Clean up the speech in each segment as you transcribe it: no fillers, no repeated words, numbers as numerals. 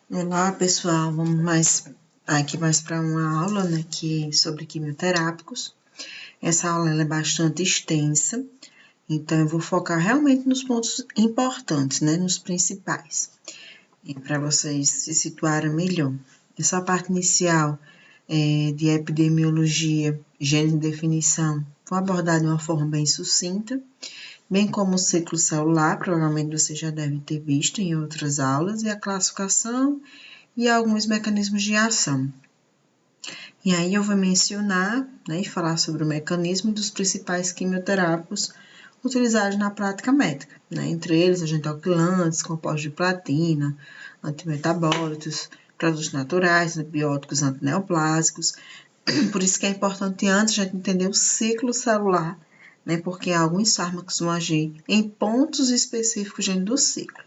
Olá, pessoal. Vamos mais para uma aula, né, sobre quimioterápicos. Essa aula ela é bastante extensa, então eu vou focar realmente nos pontos importantes, né, nos principais, para vocês se situarem melhor. Essa parte inicial de epidemiologia, gênero e definição, foi abordada de uma forma bem sucinta, bem como o ciclo celular, provavelmente você já deve ter visto em outras aulas, e a classificação e alguns mecanismos de ação. E aí eu vou mencionar, né, e falar sobre o mecanismo dos principais quimioterápicos utilizados na prática médica, né? Entre eles, agentes alquilantes, compostos de platina, antimetabólitos, produtos naturais, antibióticos, antineoplásicos. Por isso que é importante antes a gente entender o ciclo celular, né? Porque alguns fármacos vão agir em pontos específicos dentro do ciclo.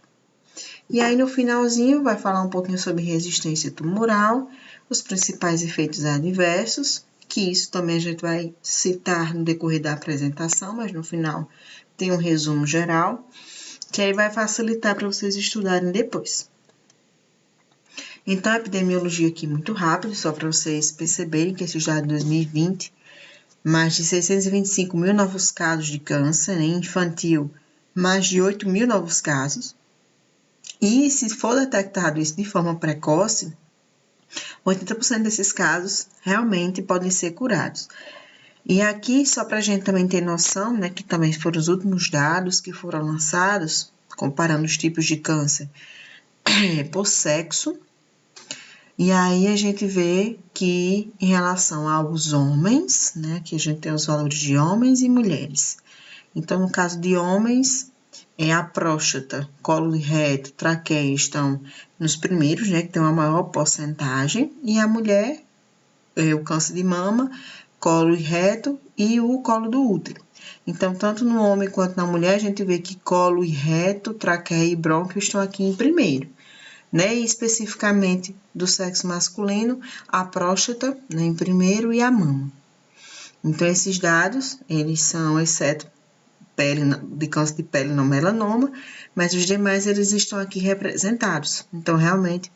E aí, no finalzinho, vai falar um pouquinho sobre resistência tumoral, os principais efeitos adversos, que isso também a gente vai citar no decorrer da apresentação, mas no final tem um resumo geral, que aí vai facilitar para vocês estudarem depois. Então, a epidemiologia aqui muito rápido, só para vocês perceberem que esse já é de 2020, mais de 625 mil novos casos de câncer, né, infantil, mais de 8 mil novos casos. E se for detectado isso de forma precoce, 80% desses casos realmente podem ser curados. E aqui, só para a gente também ter noção, né, que também foram os últimos dados que foram lançados, comparando os tipos de câncer por sexo. E aí a gente vê que em relação aos homens, né, que a gente tem os valores de homens e mulheres. Então, no caso de homens, a próstata, colo reto, traqueia estão nos primeiros, né, que tem uma maior porcentagem, e a mulher, o câncer de mama, colo reto e o colo do útero. Então, tanto no homem quanto na mulher, a gente vê que colo reto, traqueia e brônquio estão aqui em primeiro, né, e especificamente do sexo masculino, a próstata, né, em primeiro e a mama. Então, esses dados, eles são, exceto de câncer de pele não melanoma, mas os demais eles estão aqui representados. Então, realmente,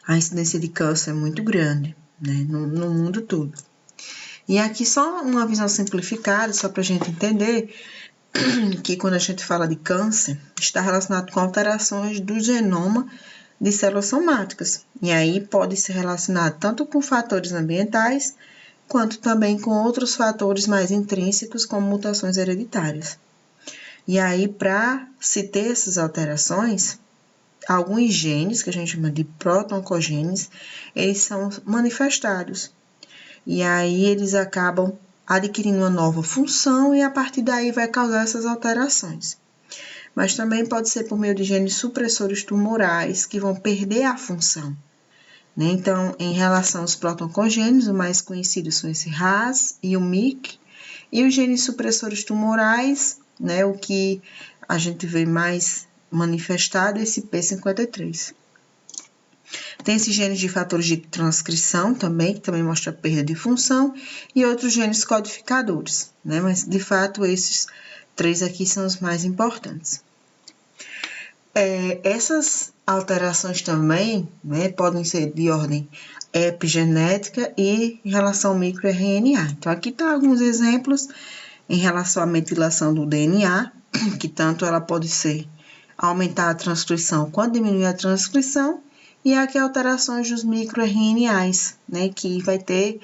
a incidência de câncer é muito grande, né, no mundo todo. E aqui só uma visão simplificada, só para a gente entender que quando a gente fala de câncer, está relacionado com alterações do genoma de células somáticas. E aí pode ser relacionado tanto com fatores ambientais, quanto também com outros fatores mais intrínsecos, como mutações hereditárias. E aí, para se ter essas alterações, alguns genes, que a gente chama de proto-oncogenes, eles são manifestados. E aí, eles acabam adquirindo uma nova função e, a partir daí, vai causar essas alterações. Mas também pode ser por meio de genes supressores tumorais, que vão perder a função. Né? Então, em relação aos proto-oncogenes, os mais conhecidos são esse RAS e o MYC, e os genes supressores tumorais, né, o que a gente vê mais manifestado é esse P53. Tem esses genes de fatores de transcrição também, que também mostra perda de função, e outros genes codificadores, né, mas de fato esses três aqui são os mais importantes. Essas alterações também, né, podem ser de ordem epigenética e em relação ao microRNA. Então, aqui tá alguns exemplos em relação à metilação do DNA, que tanto ela pode ser aumentar a transcrição quanto diminuir a transcrição, e aqui alterações dos microRNAs, né, que vai ter,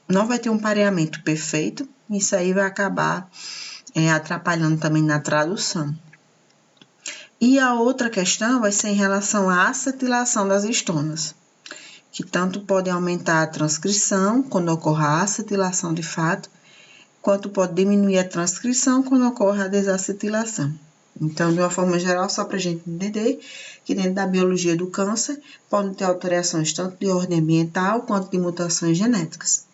não vai ter um pareamento perfeito, isso aí vai acabar atrapalhando também na tradução. E a outra questão vai ser em relação à acetilação das histonas, que tanto pode aumentar a transcrição quando ocorre a acetilação de fato, quanto pode diminuir a transcrição quando ocorre a desacetilação. Então, de uma forma geral, só para a gente entender que dentro da biologia do câncer podem ter alterações tanto de ordem ambiental quanto de mutações genéticas.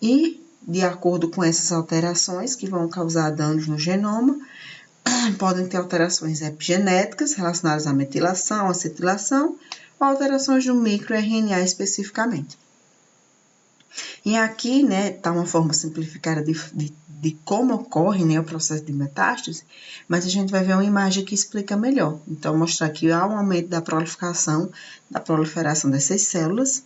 E, de acordo com essas alterações que vão causar danos no genoma, podem ter alterações epigenéticas relacionadas à metilação, acetilação, ou alterações do microRNA especificamente. E aqui, né, tá uma forma simplificada de como ocorre, né, o processo de metástase, mas a gente vai ver uma imagem que explica melhor. Então, mostrar que há um aumento da proliferação dessas células.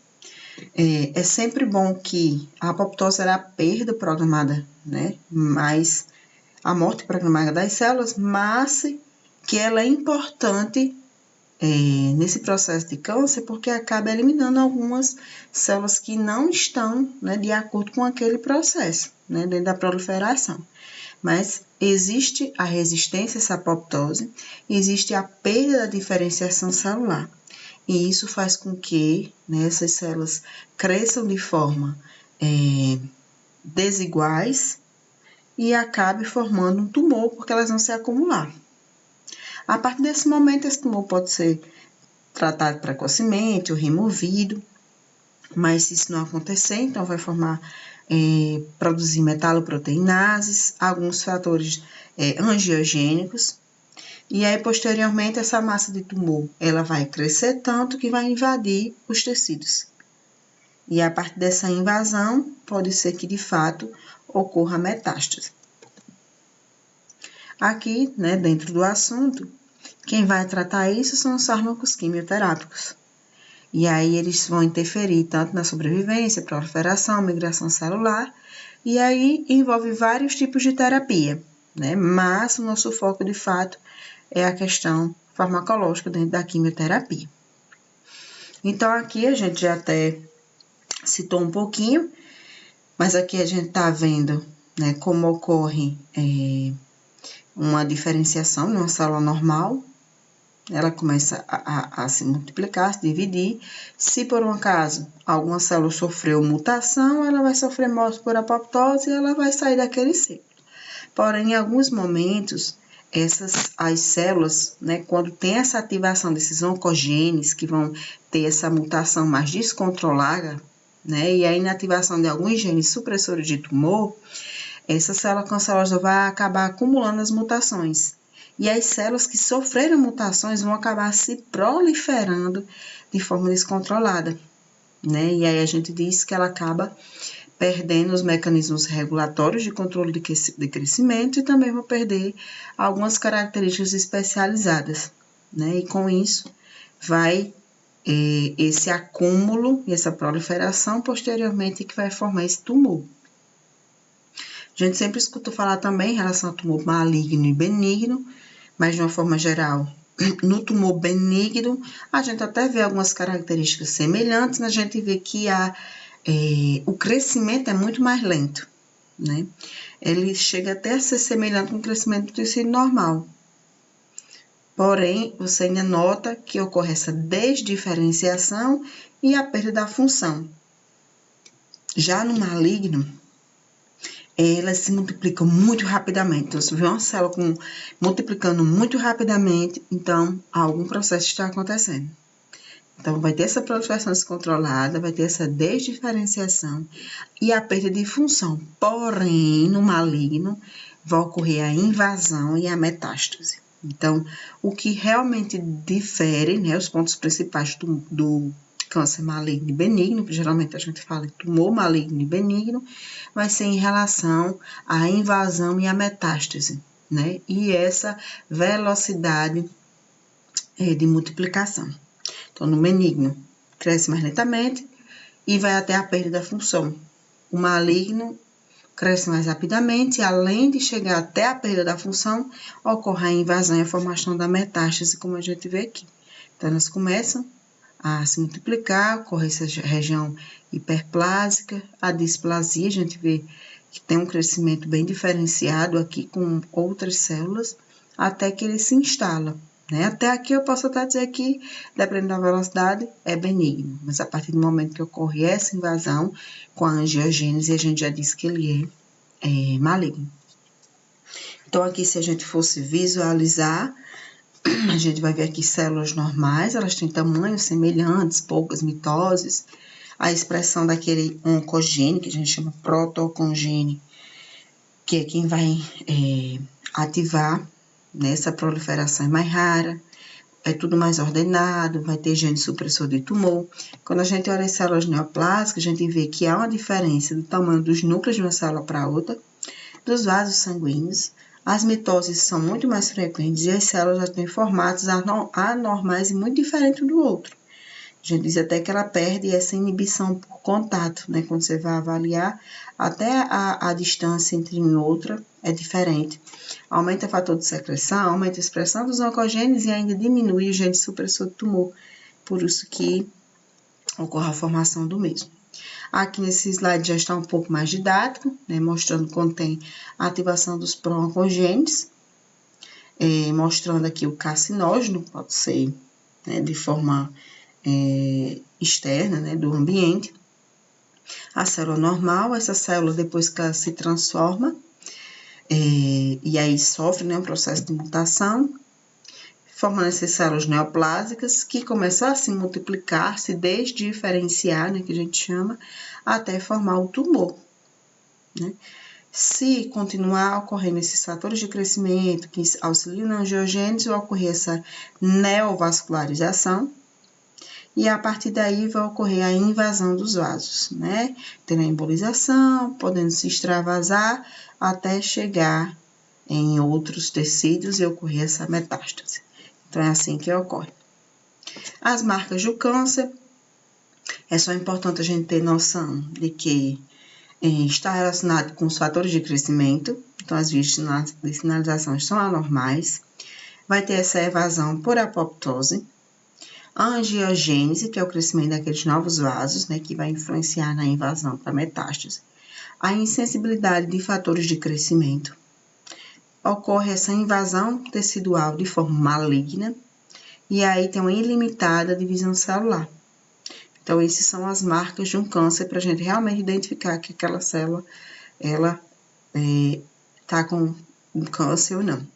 É sempre bom que a apoptose era a perda programada, né, mas a morte programada das células, mas que ela é importante nesse processo de câncer, porque acaba eliminando algumas células que não estão, né, de acordo com aquele processo, né, dentro da proliferação. Mas existe a resistência a essa apoptose, existe a perda da diferenciação celular. E isso faz com que, né, essas células cresçam de forma desiguais e acabe formando um tumor, porque elas vão se acumular. A partir desse momento, esse tumor pode ser tratado precocemente ou removido, mas se isso não acontecer, então vai formar, produzir metaloproteinases, alguns fatores angiogênicos, e aí posteriormente essa massa de tumor, ela vai crescer tanto que vai invadir os tecidos. E a partir dessa invasão, pode ser que de fato ocorra metástase. Aqui, né, dentro do assunto, quem vai tratar isso são os fármacos quimioterápicos. E aí eles vão interferir tanto na sobrevivência, proliferação, migração celular, e aí envolve vários tipos de terapia, né? Mas o nosso foco, de fato, é a questão farmacológica dentro da quimioterapia. Então, aqui a gente já até citou um pouquinho, mas aqui a gente está vendo, né, como ocorre uma diferenciação numa célula normal. Ela começa a se multiplicar, se dividir. Se por um acaso alguma célula sofreu mutação, ela vai sofrer morte por apoptose e ela vai sair daquele ciclo. Porém, em alguns momentos, as células, né, quando tem essa ativação desses oncogenes que vão ter essa mutação mais descontrolada, né, e a inativação de alguns genes supressores de tumor, essa célula cancerosa vai acabar acumulando as mutações. E as células que sofreram mutações vão acabar se proliferando de forma descontrolada, né? E aí a gente diz que ela acaba perdendo os mecanismos regulatórios de controle de crescimento e também vai perder algumas características especializadas, né? E com isso vai esse acúmulo e essa proliferação posteriormente que vai formar esse tumor. A gente sempre escuta falar também em relação ao tumor maligno e benigno, mas de uma forma geral, no tumor benigno, a gente até vê algumas características semelhantes, mas a gente vê que o crescimento é muito mais lento, né? Ele chega até a ser semelhante com o crescimento do tecido normal. Porém, você ainda nota que ocorre essa desdiferenciação e a perda da função. Já no maligno, elas se multiplicam muito rapidamente. Então, se vê uma célula multiplicando muito rapidamente, então algum processo está acontecendo. Então, vai ter essa proliferação descontrolada, vai ter essa desdiferenciação e a perda de função. Porém, no maligno, vai ocorrer a invasão e a metástase. Então, o que realmente difere, né, os pontos principais do câncer maligno e benigno, que geralmente a gente fala de tumor maligno e benigno, vai ser em relação à invasão e à metástase, né? E essa velocidade de multiplicação. Então, no benigno, cresce mais lentamente e vai até a perda da função. O maligno cresce mais rapidamente e, além de chegar até a perda da função, ocorre a invasão e a formação da metástase, como a gente vê aqui. Então, elas começam a se multiplicar, ocorre essa região hiperplásica, a displasia, a gente vê que tem um crescimento bem diferenciado aqui com outras células, até que ele se instala, né? Até aqui eu posso até dizer que, dependendo da velocidade, é benigno, mas a partir do momento que ocorre essa invasão com a angiogênese, a gente já disse que ele é maligno. Então, aqui, se a gente fosse visualizar, a gente vai ver aqui células normais, elas têm tamanhos semelhantes, poucas mitoses, a expressão daquele oncogene, que a gente chama protoocongene, que é quem vai ativar, né, essa proliferação é mais rara, é tudo mais ordenado, vai ter gene supressor de tumor. Quando a gente olha as células neoplásicas, a gente vê que há uma diferença do tamanho dos núcleos de uma célula para outra, dos vasos sanguíneos, as mitoses são muito mais frequentes e as células já têm formatos anormais e muito diferentes um do outro. A gente diz até que ela perde essa inibição por contato, né? Quando você vai avaliar, até a distância entre uma e outra é diferente. Aumenta o fator de secreção, aumenta a expressão dos oncogenes e ainda diminui o gene supressor de tumor. Por isso que ocorre a formação do mesmo. Aqui nesse slide já está um pouco mais didático, né? Mostrando que contém a ativação dos pró-oncogenes, mostrando aqui o carcinógeno, pode ser, né, de forma externa, né, do ambiente. A célula normal, essa célula depois que ela se transforma, e aí sofre, né, um processo de mutação, formando essas células neoplásicas que começam a se multiplicar, se desdiferenciar, né, que a gente chama, até formar o tumor, né? Se continuar ocorrendo esses fatores de crescimento que auxiliam na angiogênese, vai ocorrer essa neovascularização, e a partir daí vai ocorrer a invasão dos vasos, né? Tendo a embolização, podendo se extravasar até chegar em outros tecidos e ocorrer essa metástase. Então, é assim que ocorre. As marcas do câncer, é só importante a gente ter noção de que está relacionado com os fatores de crescimento, então as vias de sinalização são anormais, vai ter essa evasão por apoptose, a angiogênese, que é o crescimento daqueles novos vasos, né, que vai influenciar na invasão para metástase. A insensibilidade de fatores de crescimento. Ocorre essa invasão tecidual de forma maligna, e aí tem uma ilimitada divisão celular. Então, essas são as marcas de um câncer para a gente realmente identificar que aquela célula, ela está com um câncer ou não.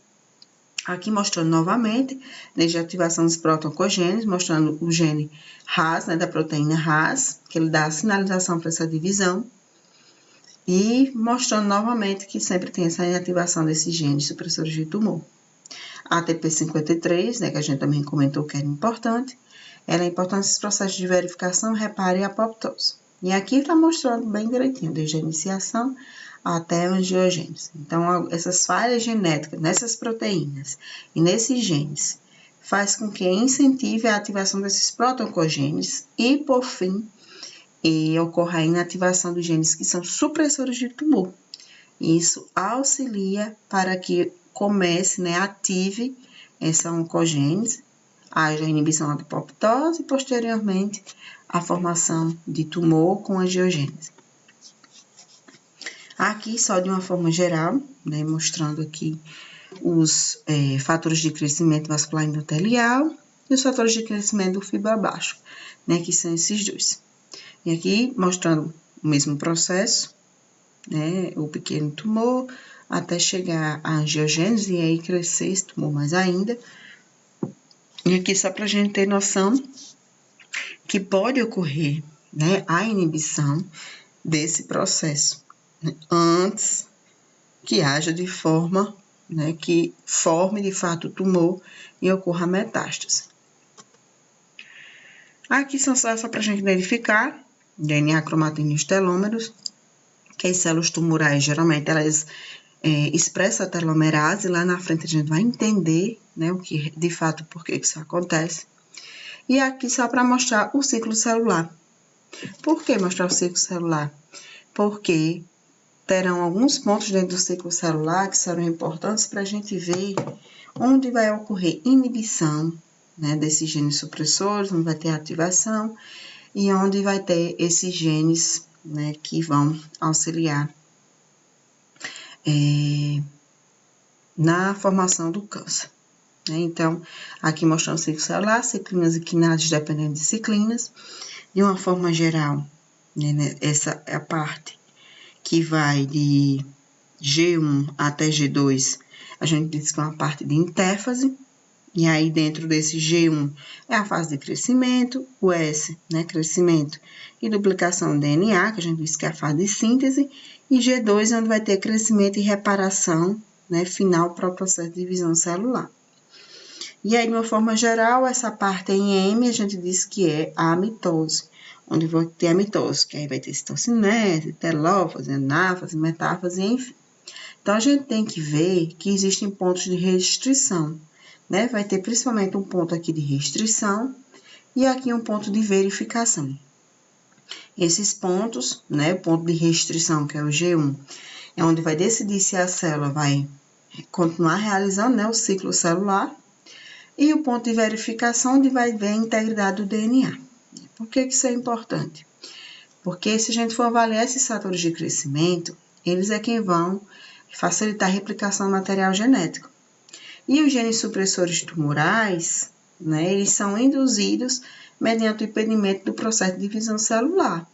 Aqui mostrando novamente, desde a ativação dos proto-oncogenes, mostrando o gene RAS, né, da proteína RAS, que ele dá a sinalização para essa divisão. E mostrando novamente que sempre tem essa inativação desses genes supressores de tumor. A ATP53, né, que a gente também comentou que era importante, ela é importante nesses processos de verificação, reparo e apoptose. E aqui está mostrando bem direitinho, desde a iniciação até a angiogênese. Então, essas falhas genéticas nessas proteínas e nesses genes faz com que incentive a ativação desses proto-oncogenes e, por fim, ocorra a inativação dos genes que são supressores de tumor. Isso auxilia para que comece, né, ative essa oncogênese, haja a inibição da apoptose e, posteriormente, a formação de tumor com angiogênese. Aqui, só de uma forma geral, né, mostrando aqui os fatores de crescimento vascular endotelial e os fatores de crescimento do fibroblástica, né, que são esses dois. E aqui, mostrando o mesmo processo, né, o pequeno tumor, até chegar à angiogênese e aí crescer esse tumor mais ainda. E aqui só para a gente ter noção que pode ocorrer, né, a inibição desse processo, né, antes que haja de forma, né, que forme de fato o tumor e ocorra a metástase. Aqui são só para a gente identificar DNA, cromatina e os telômeros, que as células tumorais, geralmente, elas expressam a telomerase, lá na frente a gente vai entender, né, o que, de fato, por que isso acontece. E aqui só para mostrar o ciclo celular. Por que mostrar o ciclo celular? Porque terão alguns pontos dentro do ciclo celular que serão importantes para a gente ver onde vai ocorrer inibição, né, desses genes supressores, onde vai ter ativação e onde vai ter esses genes, né, que vão auxiliar na formação do câncer. Né? Então, aqui mostrando o ciclo celular, ciclinas e quinases dependendo de ciclinas. De uma forma geral, né, essa é a parte que vai de G1 até G2, a gente diz que é uma parte de intérfase, e aí dentro desse G1 é a fase de crescimento, o S, né, crescimento e duplicação do DNA, que a gente diz que é a fase de síntese, e G2 é onde vai ter crescimento e reparação, né, final para o processo de divisão celular. E aí, de uma forma geral, essa parte em M, a gente diz que é a mitose, onde vai ter a mitose, que aí vai ter citocinese, telófase, anáfase, metáfase, enfim. Então, a gente tem que ver que existem pontos de restrição, né? Vai ter principalmente um ponto aqui de restrição e aqui um ponto de verificação. Esses pontos, né, o ponto de restrição, que é o G1, é onde vai decidir se a célula vai continuar realizando, né, o ciclo celular, e o ponto de verificação, onde vai ver a integridade do DNA. Por que isso é importante? Porque se a gente for avaliar esses fatores de crescimento, eles é quem vão facilitar a replicação do material genético. E os genes supressores tumorais, né, eles são induzidos mediante o impedimento do processo de divisão celular.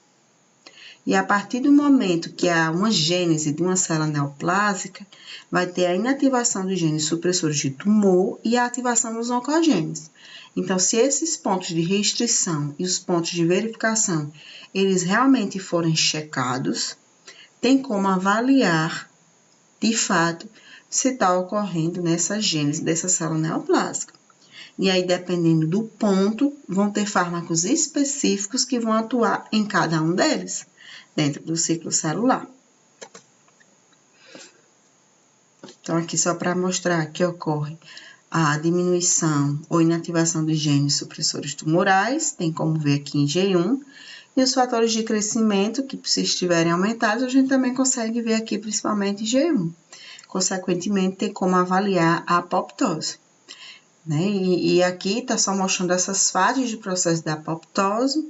E a partir do momento que há uma gênese de uma célula neoplásica, vai ter a inativação dos genes supressores de tumor e a ativação dos oncogenes. Então, se esses pontos de restrição e os pontos de verificação, eles realmente forem checados, tem como avaliar, de fato, se está ocorrendo nessa gênese dessa célula neoplásica. E aí, dependendo do ponto, vão ter fármacos específicos que vão atuar em cada um deles, dentro do ciclo celular. Então, aqui só para mostrar que ocorre a diminuição ou inativação dos genes supressores tumorais, tem como ver aqui em G1, e os fatores de crescimento, que se estiverem aumentados, a gente também consegue ver aqui principalmente em G1. Consequentemente, tem como avaliar a apoptose. Né? E aqui está só mostrando essas fases de processo da apoptose,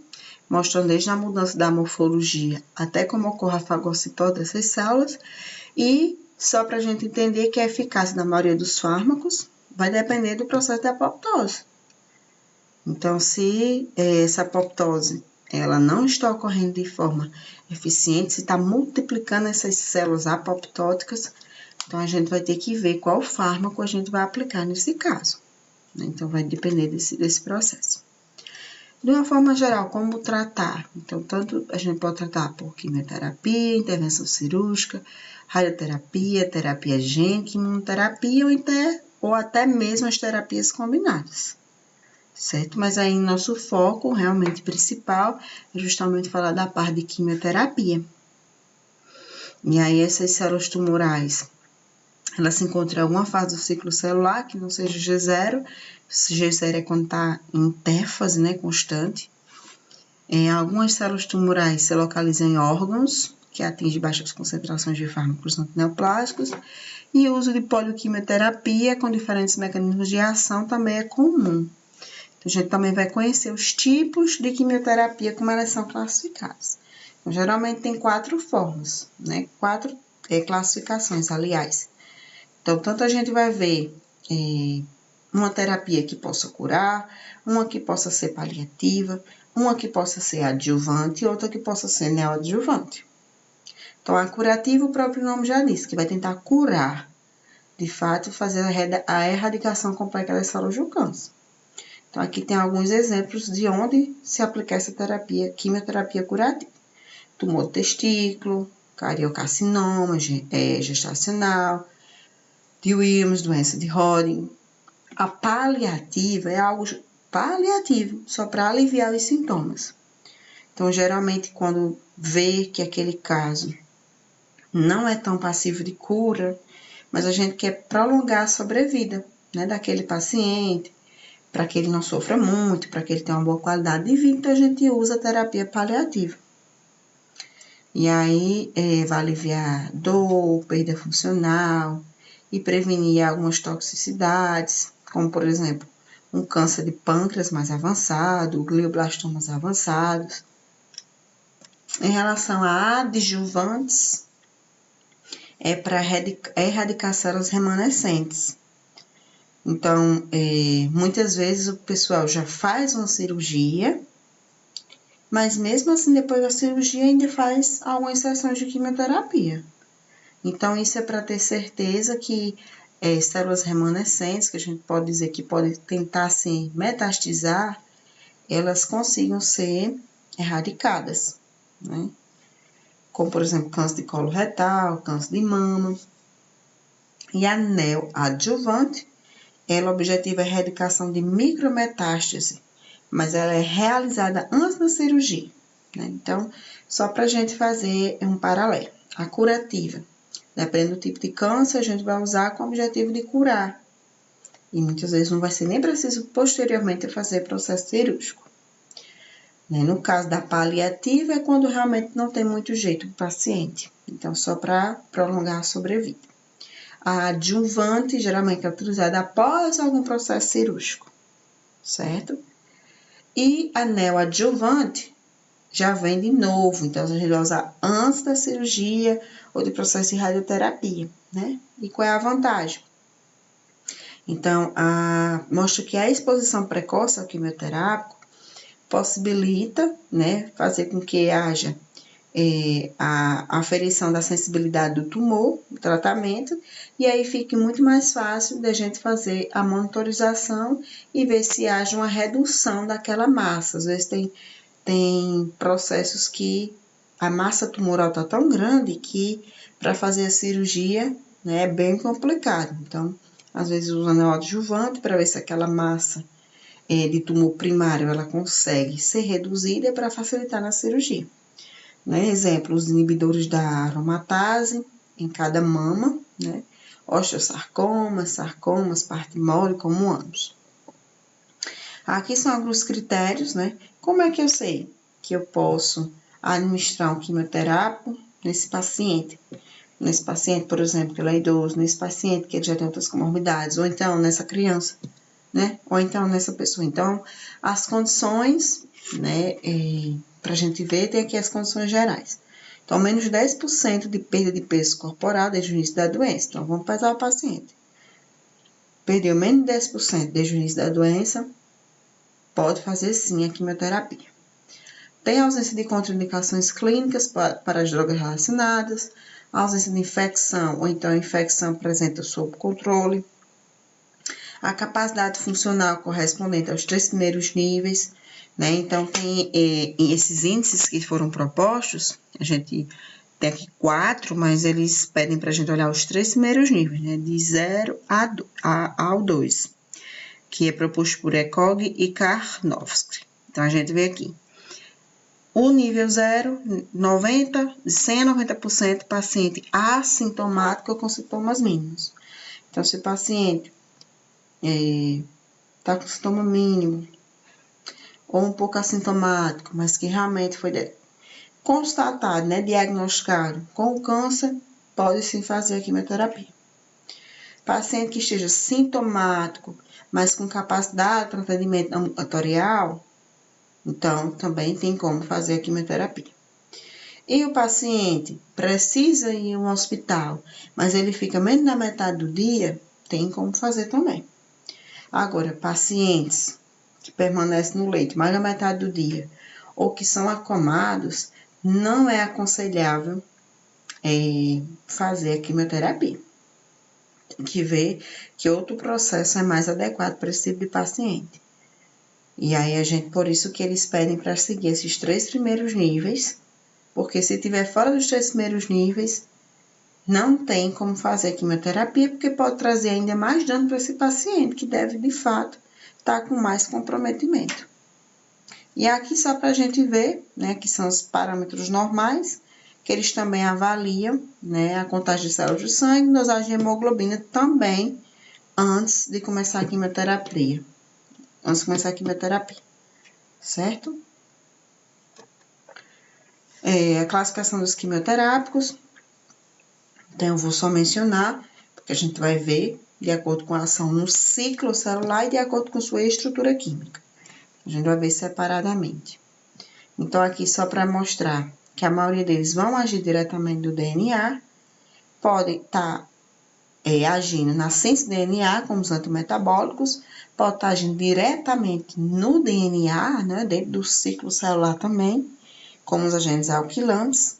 mostrando desde a mudança da morfologia até como ocorre a fagocitose dessas células, e só para a gente entender que a eficácia da maioria dos fármacos vai depender do processo de apoptose. Então, se essa apoptose ela não está ocorrendo de forma eficiente, se está multiplicando essas células apoptóticas, então a gente vai ter que ver qual fármaco a gente vai aplicar nesse caso. Então, vai depender desse processo. De uma forma geral, como tratar? Então, tanto a gente pode tratar por quimioterapia, intervenção cirúrgica, radioterapia, terapia gênica, imunoterapia ou até mesmo as terapias combinadas, certo? Mas aí, nosso foco realmente principal é justamente falar da parte de quimioterapia. E aí, essas células tumorais, elas se encontram em alguma fase do ciclo celular que não seja G0. G0 é quando está em interfase, né, constante. Algumas células tumorais se localizam em órgãos que atingem baixas concentrações de fármacos antineoplásicos. E o uso de polioquimioterapia com diferentes mecanismos de ação também é comum. Então, a gente também vai conhecer os tipos de quimioterapia, como elas são classificadas. Então, geralmente tem 4 formas, né? 4 classificações, aliás. Então, tanto a gente vai ver uma terapia que possa curar, uma que possa ser paliativa, uma que possa ser adjuvante e outra que possa ser neoadjuvante. Então, a curativa, o próprio nome já diz, que vai tentar curar, de fato, fazer a erradicação completa das células do câncer. Então, aqui tem alguns exemplos de onde se aplicar essa terapia, quimioterapia curativa. Tumor do testículo, cariocarcinoma, gestacional, de Williams, doença de Hodgkin. A paliativa é algo paliativo, só para aliviar os sintomas. Então, geralmente, quando vê que aquele caso não é tão passivo de cura, mas a gente quer prolongar a sobrevida, né, daquele paciente, para que ele não sofra muito, para que ele tenha uma boa qualidade de vida, então a gente usa a terapia paliativa. E aí, vai aliviar dor, perda funcional, e prevenir algumas toxicidades, como, por exemplo, um câncer de pâncreas mais avançado, glioblastomas avançados. Em relação a adjuvantes, é para erradicar células remanescentes. Então, muitas vezes o pessoal já faz uma cirurgia, mas mesmo assim, depois da cirurgia, ainda faz algumas sessões de quimioterapia. Então, isso é para ter certeza que células remanescentes, que a gente pode dizer que pode tentar se metastizar, elas consigam ser erradicadas, né? Como, por exemplo, câncer de colo retal, câncer de mama. E a neoadjuvante, ela, o objetivo é a erradicação de micrometástase, mas ela é realizada antes da cirurgia, né? Então, só para a gente fazer um paralelo. A curativa, dependendo do tipo de câncer, a gente vai usar com o objetivo de curar. E muitas vezes não vai ser nem preciso posteriormente fazer processo cirúrgico. No caso da paliativa, é quando realmente não tem muito jeito do paciente. Então, só para prolongar a sobrevida. A adjuvante, geralmente, é utilizada após algum processo cirúrgico, certo? E a neoadjuvante já vem de novo, então a gente vai usar antes da cirurgia ou do processo de radioterapia, né? E qual é a vantagem? Então, mostra que a exposição precoce ao quimioterápico possibilita, né, fazer com que haja a aferição da sensibilidade do tumor, do tratamento, e aí fique muito mais fácil da gente fazer a monitorização e ver se haja uma redução daquela massa. Às vezes tem processos que a massa tumoral está tão grande que para fazer a cirurgia, né, é bem complicado. Então, às vezes usa neoadjuvante para ver se aquela massa de tumor primário ela consegue ser reduzida para facilitar na cirurgia. Né? Exemplo, os inibidores da aromatase em cada mama, né? Osteosarcomas, sarcomas, parte mole, como ambos. Aqui são alguns critérios, né? Como é que eu sei que eu posso administrar um quimioterápico nesse paciente? Nesse paciente, por exemplo, que ele é idoso, nesse paciente que ele já tem outras comorbidades, ou então nessa criança, né? Ou então nessa pessoa. Então, as condições, né, para a gente ver, tem aqui as condições gerais. Então, menos 10% de perda de peso corporal desde o início da doença. Então, vamos pesar o paciente. Perdeu menos de 10% desde o início da doença, pode fazer sim a quimioterapia. Tem ausência de contraindicações clínicas para as drogas relacionadas, ausência de infecção, ou então a infecção apresenta sob controle, a capacidade funcional correspondente aos 3 primeiros níveis, né? Então, tem esses índices que foram propostos, a gente tem aqui 4, mas eles pedem para a gente olhar os 3 primeiros níveis, né? De 0 ao 2, que é proposto por Ekog e Karnofsky. Então, a gente vê aqui. O nível 0, 90, de 100 a 90% paciente assintomático com sintomas mínimos. Então, se o paciente está com sintoma mínimo, ou um pouco assintomático, mas que realmente foi constatado, né, diagnosticado com o câncer, pode sim fazer a quimioterapia. Paciente que esteja sintomático, mas com capacidade para atendimento ambulatorial, então também tem como fazer a quimioterapia. E o paciente precisa ir a um hospital, mas ele fica menos da metade do dia, tem como fazer também. Agora, pacientes que permanecem no leito mais da metade do dia ou que são acomados, não é aconselhável fazer a quimioterapia. Tem que ver que outro processo é mais adequado para esse tipo de paciente. E aí, por isso que eles pedem para seguir esses 3 primeiros níveis, porque se tiver fora dos 3 primeiros níveis, não tem como fazer quimioterapia, porque pode trazer ainda mais dano para esse paciente, que deve, de fato, estar com mais comprometimento. E aqui só para a gente ver, né, que são os parâmetros normais, que eles também avaliam, né, a contagem de células de sangue, dosagem de hemoglobina também, antes de começar a quimioterapia. Certo? A classificação dos quimioterápicos, então eu vou só mencionar, porque a gente vai ver de acordo com a ação no ciclo celular e de acordo com sua estrutura química. A gente vai ver separadamente. Então, aqui só para mostrar que a maioria deles vão agir diretamente do DNA, podem estar agindo na ciência DNA, como os antimetabólicos, pode estar agindo diretamente no DNA, né, dentro do ciclo celular também, como os agentes alquilantes,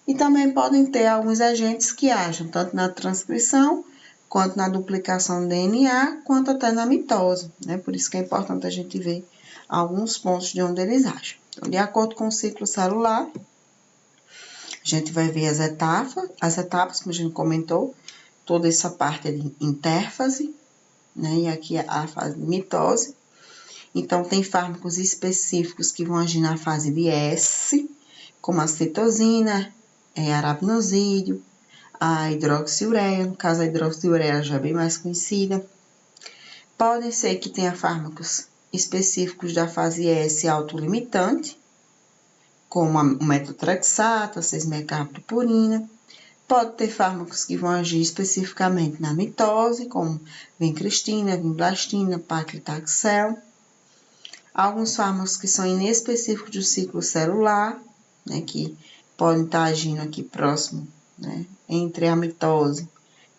e também podem ter alguns agentes que agem tanto na transcrição, quanto na duplicação do DNA, quanto até na mitose, né? Por isso que é importante a gente ver alguns pontos de onde eles agem. Então, de acordo com o ciclo celular, a gente vai ver as etapas, como a gente comentou, toda essa parte de intérfase, né? E aqui é a fase de mitose. Então, tem fármacos específicos que vão agir na fase de S, como a citosina, arabnosídeo, a hidroxiureia, no caso a hidroxiureia já é bem mais conhecida. Podem ser que tenha fármacos específicos da fase S autolimitante, como o metotrexato, a 6-mecaptopurina. Pode ter fármacos que vão agir especificamente na mitose, como vincristina, vinblastina, paclitaxel. Alguns fármacos que são inespecíficos do ciclo celular, né, que podem estar agindo aqui próximo, né, entre a mitose,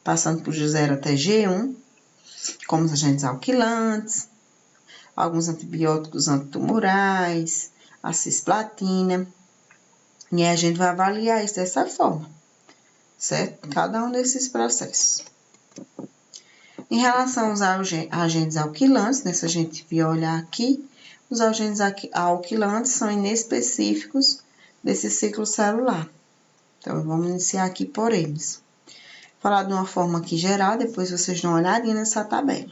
passando por G0 até G1, como os agentes alquilantes, alguns antibióticos antitumorais, a cisplatina, e a gente vai avaliar isso dessa forma, certo? Cada um desses processos. Em relação aos agentes alquilantes, né, se a gente vier olhar aqui, os agentes alquilantes são inespecíficos desse ciclo celular. Então, vamos iniciar aqui por eles. Falar de uma forma aqui geral, depois vocês dão uma olhadinha nessa tabela.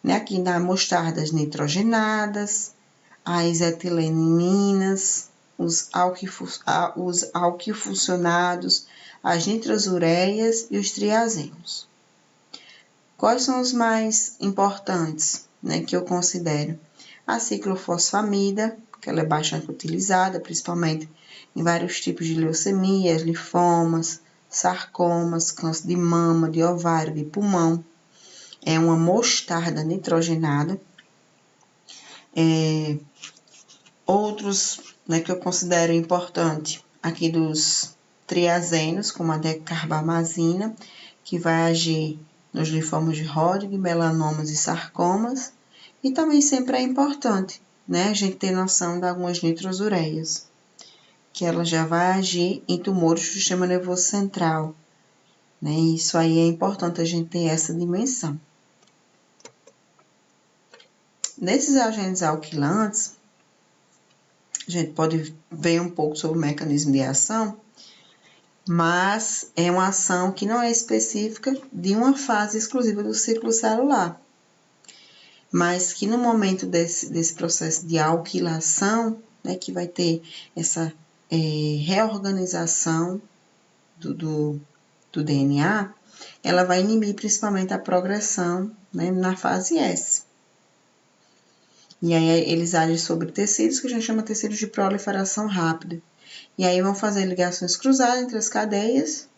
Né, aqui dá mostardas nitrogenadas, as etileniminas, os alquilfuncionados, as nitrosureias e os triazenos. Quais são os mais importantes, né, que eu considero? A ciclofosfamida, que ela é bastante utilizada, principalmente em vários tipos de leucemias, linfomas, sarcomas, câncer de mama, de ovário, de pulmão. É uma mostarda nitrogenada. Outros, né, que eu considero importante, aqui dos triazenos, como a decarbamazina, que vai agir nos linfomas de Hodgkin, melanomas e sarcomas. E também sempre é importante, né, a gente ter noção de algumas nitrosureias, que ela já vai agir em tumores do sistema nervoso central, né, isso aí é importante a gente ter essa dimensão. Nesses agentes alquilantes, a gente pode ver um pouco sobre o mecanismo de ação, mas é uma ação que não é específica de uma fase exclusiva do ciclo celular, mas que no momento desse processo de alquilação, né, que vai ter essa reorganização do DNA, ela vai inibir principalmente a progressão, né, na fase S. E aí eles agem sobre tecidos que a gente chama de tecidos de proliferação rápida. E aí vão fazer ligações cruzadas entre as cadeias.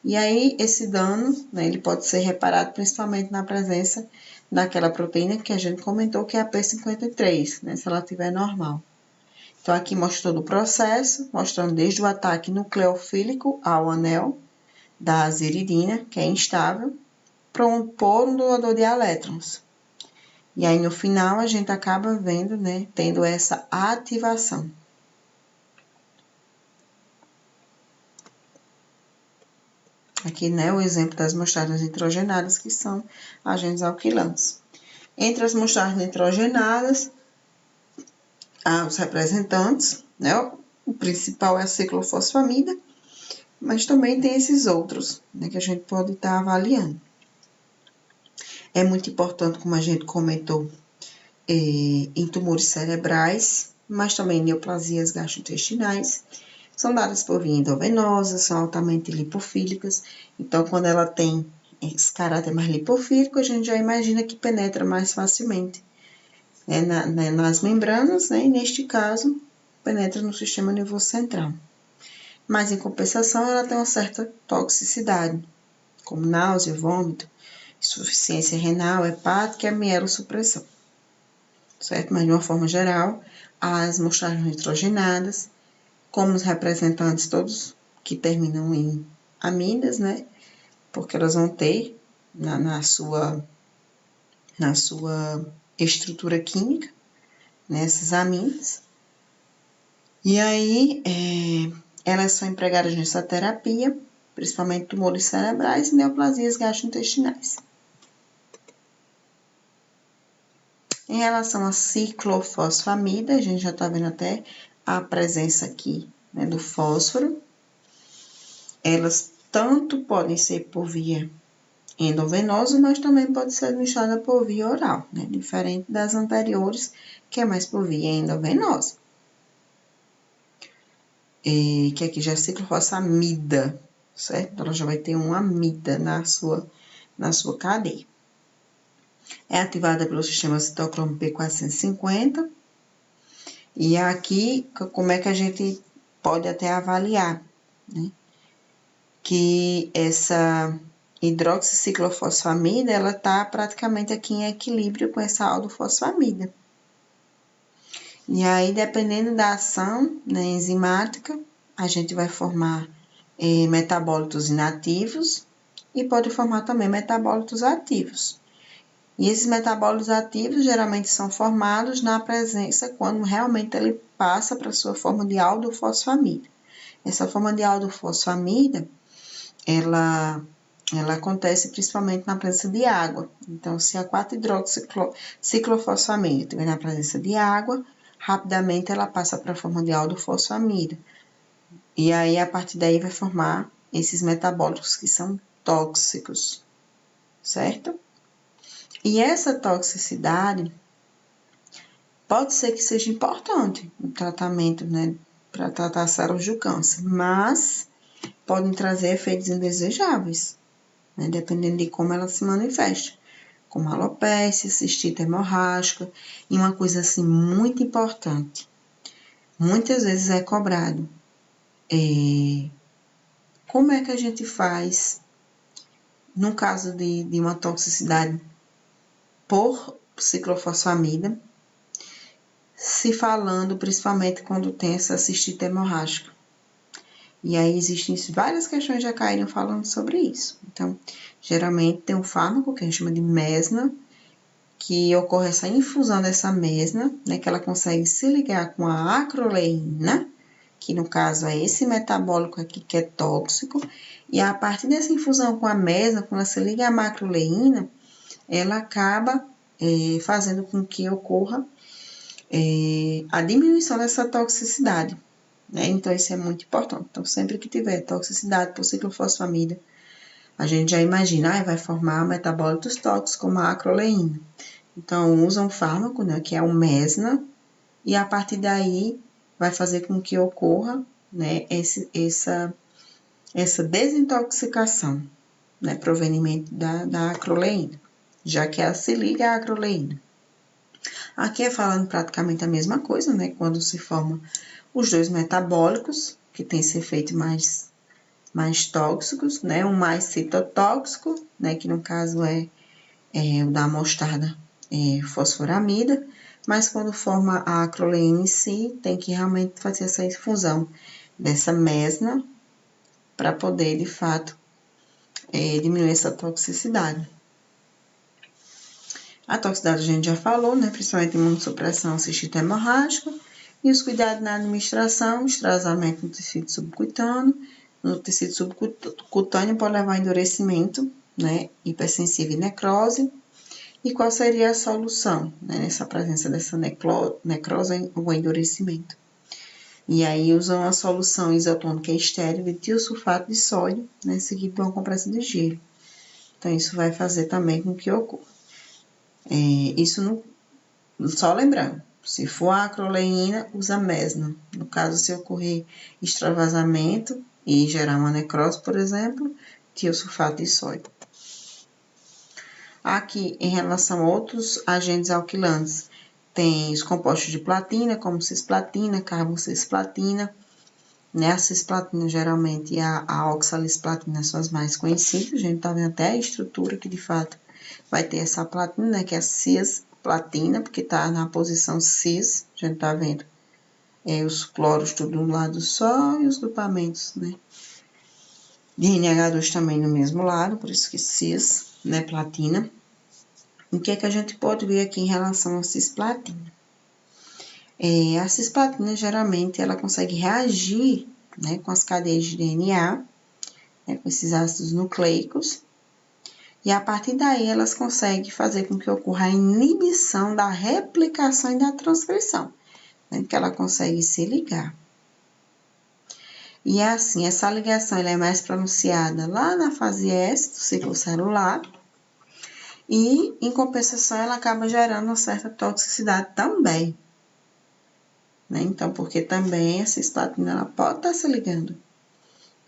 E aí esse dano, né, ele pode ser reparado principalmente na presença daquela proteína que a gente comentou, que é a P53, né, se ela estiver normal. Então aqui mostra todo o processo, mostrando desde o ataque nucleofílico ao anel da aziridina, que é instável, para por um doador de elétrons. E aí, no final, a gente acaba vendo, né, tendo essa ativação. Aqui, né, o exemplo das mostardas nitrogenadas, que são agentes alquilantes. Entre as mostardas nitrogenadas, há os representantes, né, o principal é a ciclofosfamida, mas também tem esses outros, né, que a gente pode estar avaliando. É muito importante, como a gente comentou, em tumores cerebrais, mas também em neoplasias gastrointestinais. São dadas por via endovenosa, são altamente lipofílicas. Então, quando ela tem esse caráter mais lipofílico, a gente já imagina que penetra mais facilmente, né, nas membranas, né, e neste caso, penetra no sistema nervoso central. Mas, em compensação, ela tem uma certa toxicidade, como náusea, vômito, insuficiência renal, hepática e a mielossupressão. Certo? Mas, de uma forma geral, as mostragens nitrogenadas, como os representantes todos que terminam em amidas, né? Porque elas vão ter na sua estrutura química, né, essas aminas. E aí, elas são empregadas nessa terapia, principalmente tumores cerebrais e neoplasias gastrointestinais. Em relação à ciclofosfamida, a gente já está vendo até a presença aqui, né, do fósforo. Elas tanto podem ser por via endovenoso, mas também pode ser administrada por via oral, né? Diferente das anteriores, que é mais por via endovenosa. Que aqui já é ciclofosfamida, certo? Ela já vai ter uma amida na sua cadeia. É ativada pelo sistema citocromo P450. E aqui, como é que a gente pode até avaliar, né? Que essa hidroxiciclofosfamida, ela tá praticamente aqui em equilíbrio com essa aldofosfamida. E aí, dependendo da ação, né, enzimática, a gente vai formar metabólitos inativos e pode formar também metabólitos ativos. E esses metabólitos ativos geralmente são formados na presença, quando realmente ele passa para a sua forma de aldofosfamida. Essa forma de aldofosfamida, ela acontece principalmente na presença de água. Então, se a 4-hidroxiciclofosfamida estiver na presença de água, rapidamente ela passa para a forma de aldofosfamida. E aí, a partir daí, vai formar esses metabólicos que são tóxicos, certo? E essa toxicidade pode ser que seja importante no tratamento, né, para tratar células do câncer, mas podem trazer efeitos indesejáveis, né, dependendo de como ela se manifesta, como alopecia, cistite hemorrágica, e uma coisa assim muito importante, muitas vezes é cobrado, como é que a gente faz no caso de uma toxicidade por ciclofosfamida, se falando principalmente quando tem essa cistite hemorrágica. E aí existem várias questões já caíram falando sobre isso. Então, geralmente tem um fármaco que a gente chama de mesna, que ocorre essa infusão dessa mesna, né, que ela consegue se ligar com a acroleína, que no caso é esse metabólico aqui que é tóxico, e a partir dessa infusão com a mesna, quando ela se liga à macroleína, ela acaba fazendo com que ocorra a diminuição dessa toxicidade, né? Então, isso é muito importante. Então, sempre que tiver toxicidade por ciclofosfamida, a gente já imagina, vai formar metabólitos tóxicos como a acroleína. Então, usa um fármaco, né, que é o mesna, e a partir daí vai fazer com que ocorra, né, essa desintoxicação, né, proveniente da acroleína, já que ela se liga à acroleína. Aqui é falando praticamente a mesma coisa, né, quando se forma os dois metabólicos, que tem esse efeito mais tóxicos, né, um mais citotóxico, né, que no caso é o da mostarda fosforamida, mas quando forma a acroleína em si, tem que realmente fazer essa infusão dessa mesna para poder, de fato, diminuir essa toxicidade. A toxicidade a gente já falou, né, principalmente imunossupressão, cistite hemorrágica, e os cuidados na administração, extravasamento no tecido subcutâneo. No tecido subcutâneo pode levar a endurecimento, né, hipersensível e necrose. E qual seria a solução, né, nessa presença dessa necrose ou endurecimento? E aí usam a solução isotônica estéril de tiosulfato de sódio, né, seguido de uma compressa de gelo. Então, isso vai fazer também com que ocorra. Isso não, só lembrando, se for a acroleína, usa mesna. No caso, se ocorrer extravasamento e gerar uma necrose, por exemplo, tiosulfato de sódio. Aqui, em relação a outros agentes alquilantes, tem os compostos de platina, como cisplatina, carbocisplatina, né? A cisplatina, geralmente, e a oxalisplatina são as mais conhecidas. A gente tá vendo até a estrutura que, de fato, vai ter essa platina, né? Que é a cisplatina, porque tá na posição cis, a gente tá vendo os cloros tudo de um lado só e os grupamentos, né? De NH2 também no mesmo lado, por isso que cis, né? Platina. O que é que a gente pode ver aqui em relação à cisplatina? A cisplatina, geralmente, ela consegue reagir, né, com as cadeias de DNA, né, com esses ácidos nucleicos, e a partir daí elas conseguem fazer com que ocorra a inibição da replicação e da transcrição, né, que ela consegue se ligar. E é assim, essa ligação ela é mais pronunciada lá na fase S do ciclo celular, e, em compensação, ela acaba gerando uma certa toxicidade também, né? Então, porque também a cisplatina ela pode estar se ligando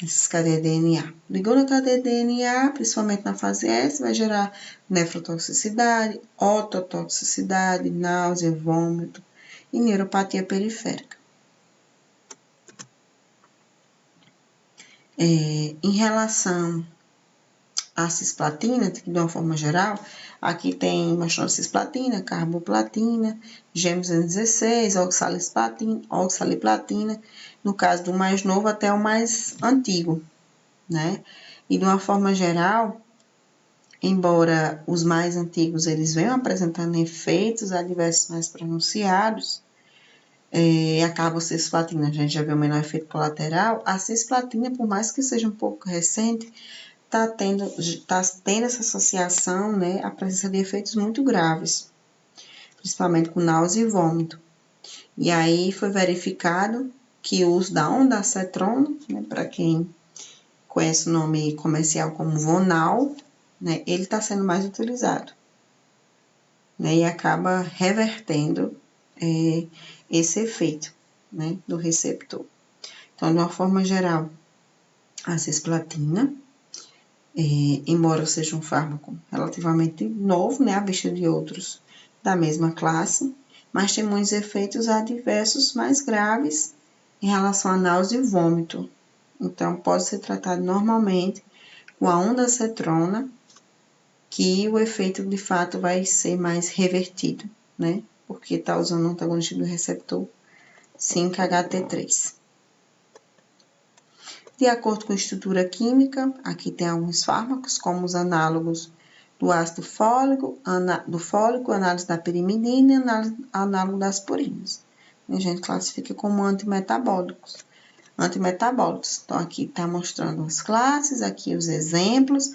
nessas cadeias de DNA. Ligou na cadeia de DNA, principalmente na fase S, vai gerar nefrotoxicidade, ototoxicidade, náusea, vômito e neuropatia periférica. Em relação à cisplatina, de uma forma geral, aqui tem mostrando cisplatina, carboplatina, G216, oxaliplatina, no caso do mais novo até o mais antigo, né? E de uma forma geral, embora os mais antigos eles venham apresentando efeitos adversos mais pronunciados, a carbocisplatina, a gente já viu o menor efeito colateral, a cisplatina, por mais que seja um pouco recente, tá tendo essa associação, né, a presença de efeitos muito graves, principalmente com náusea e vômito. E aí foi verificado que o uso da ondansetrona, né, para quem conhece o nome comercial como Vonal, né, ele está sendo mais utilizado, né, e acaba revertendo esse efeito, né, do receptor. Então, de uma forma geral, a cisplatina, embora seja um fármaco relativamente novo, né, à vista de outros da mesma classe, mas tem muitos efeitos adversos mais graves em relação a náusea e vômito. Então, pode ser tratado normalmente com a ondansetrona, que o efeito de fato vai ser mais revertido, né? Porque está usando o antagonista do receptor 5-HT3. De acordo com a estrutura química, aqui tem alguns fármacos, como os análogos do ácido fólico, análise da pirimidina e análogo das purinas. A gente classifica como antimetabólicos. Então, aqui está mostrando as classes, aqui os exemplos.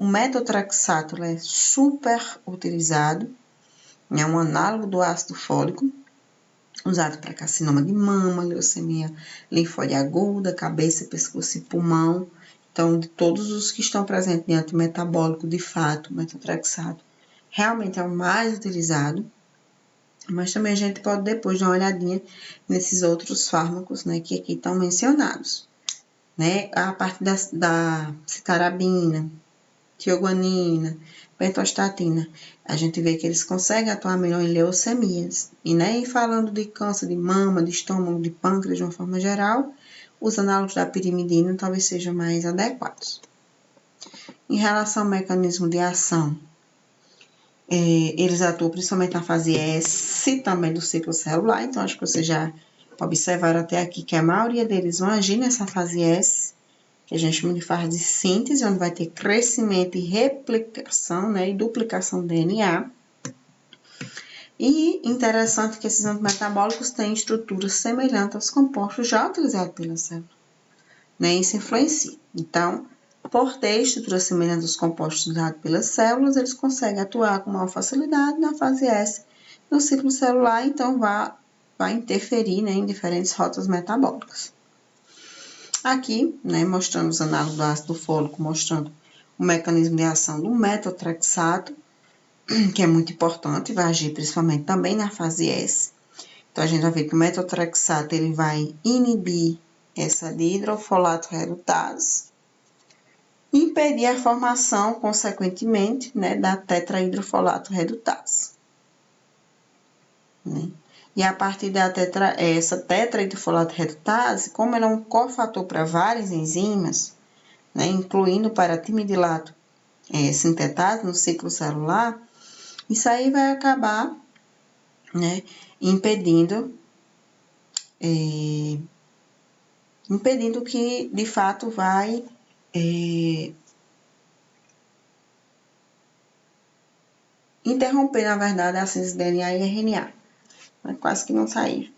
O metotrexato é super utilizado, é um análogo do ácido fólico, usado para carcinoma de mama, leucemia linfóide aguda, cabeça, pescoço e pulmão. Então, de todos os que estão presentes em antimetabólico, de fato, o metotrexato realmente é o mais utilizado. Mas também a gente pode depois dar uma olhadinha nesses outros fármacos, né, que aqui estão mencionados, né, a parte da citarabina, tioguanina, pentostatina, a gente vê que eles conseguem atuar melhor em leucemias. E nem falando de câncer de mama, de estômago, de pâncreas, de uma forma geral, os análogos da pirimidina talvez sejam mais adequados. Em relação ao mecanismo de ação, eles atuam principalmente na fase S também do ciclo celular, então acho que vocês já observaram até aqui que a maioria deles vão agir nessa fase S, que a gente chama de fase de síntese, onde vai ter crescimento e replicação, né, e duplicação do DNA. E interessante que esses antimetabólicos têm estruturas semelhantes aos compostos já utilizados pela célula, né, isso influencia. Então, por ter estruturas semelhantes aos compostos usados pelas células, eles conseguem atuar com maior facilidade na fase S do ciclo celular, então vai interferir, né, em diferentes rotas metabólicas. Aqui, né, mostrando os análogos do ácido fólico, mostrando o mecanismo de ação do metotrexato, que é muito importante, vai agir principalmente também na fase S. Então, a gente vai ver que o metotrexato ele vai inibir essa dihidrofolato redutase, impedir a formação, consequentemente, né, da tetrahidrofolato redutase. Né? E a partir essa tetrahidrofolato redutase, como ela é um cofator para várias enzimas, né, incluindo o paratimidilato sintetase no ciclo celular, isso aí vai acabar, né, impedindo que, de fato, vai interromper, na verdade, a síntese de DNA e RNA. Mas quase que não saiu.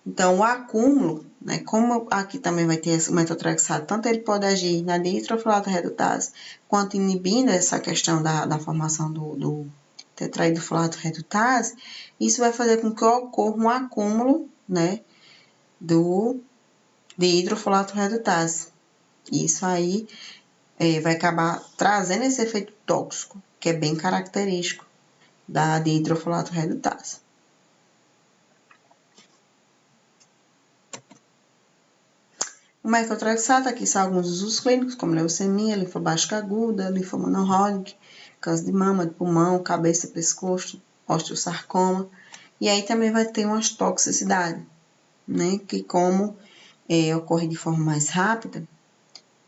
Então, o acúmulo, né, como aqui também vai ter o metotrexato, tanto ele pode agir na dihidrofolato redutase, quanto inibindo essa questão da formação do tetrahidrofolato redutase, isso vai fazer com que ocorra um acúmulo, né, do de hidrofolato redutase. Isso aí vai acabar trazendo esse efeito tóxico, que é bem característico da de hidrofolato redutase. O metotrexato, aqui são alguns usos clínicos, como leucemia, linfoblastica aguda, linfoma não Hodgkin, câncer de mama, de pulmão, cabeça, pescoço, osteosarcoma. E aí também vai ter umas toxicidades, né? Que como ocorre de forma mais rápida,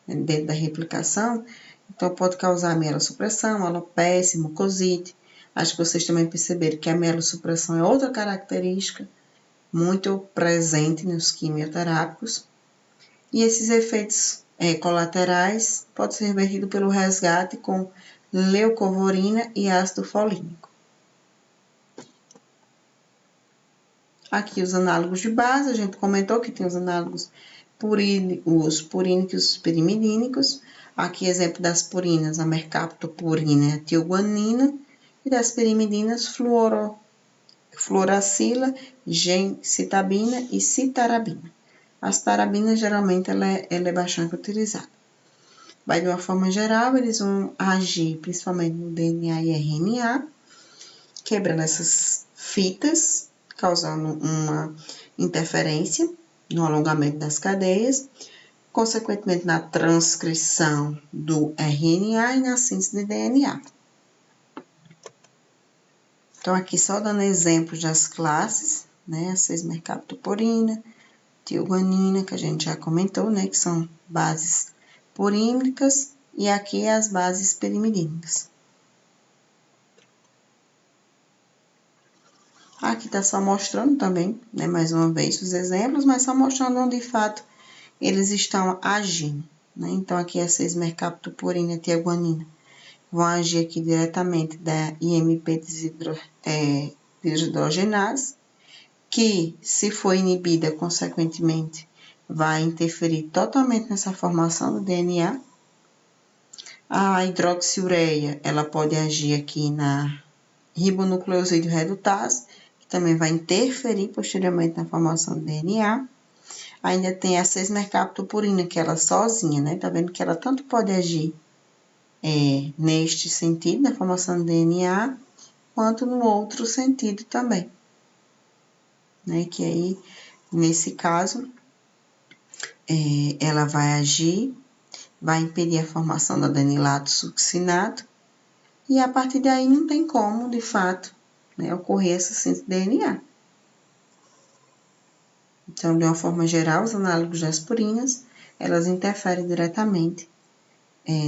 dentro da replicação, então pode causar mielossupressão, alopecia, mucosite. Acho que vocês também perceberam que a mielossupressão é outra característica muito presente nos quimioterápicos. E esses efeitos colaterais podem ser revertidos pelo resgate com leucovorina e ácido folínico. Aqui os análogos de base, a gente comentou que tem os análogos os purínicos e pirimidínicos. Aqui exemplo das purinas, a mercaptopurina e a tioguanina, e das pirimidinas, fluoracila, gencitabina e citarabina. A citarabina, geralmente, ela é bastante utilizada. Mas, de uma forma geral, eles vão agir principalmente no DNA e RNA, quebrando essas fitas, causando uma interferência no alongamento das cadeias, consequentemente na transcrição do RNA e na síntese de DNA. Então, aqui só dando exemplos das classes, né, a 6-mercaptopurina, tioguanina, que a gente já comentou, né, que são bases purínicas, e aqui as bases pirimidínicas. Aqui está só mostrando também, né, mais uma vez, os exemplos, mas só mostrando onde, de fato, eles estão agindo, né? Então, aqui a 6-mercaptopurina e tioguanina vão agir aqui diretamente da IMP desidrogenase, que, se for inibida, consequentemente, vai interferir totalmente nessa formação do DNA. A hidroxiureia, ela pode agir aqui na ribonucleosídeo redutase, que também vai interferir posteriormente na formação do DNA. Ainda tem a 6-mercaptopurina, que ela sozinha, né? Tá vendo que ela tanto pode agir neste sentido, na formação do DNA, quanto no outro sentido também. Né? Que aí, nesse caso, ela vai agir, vai impedir a formação do adenilato succinato, e a partir daí não tem como, de fato, né, ocorrer essa síntese de DNA. Então, de uma forma geral, os análogos das purinas, elas interferem diretamente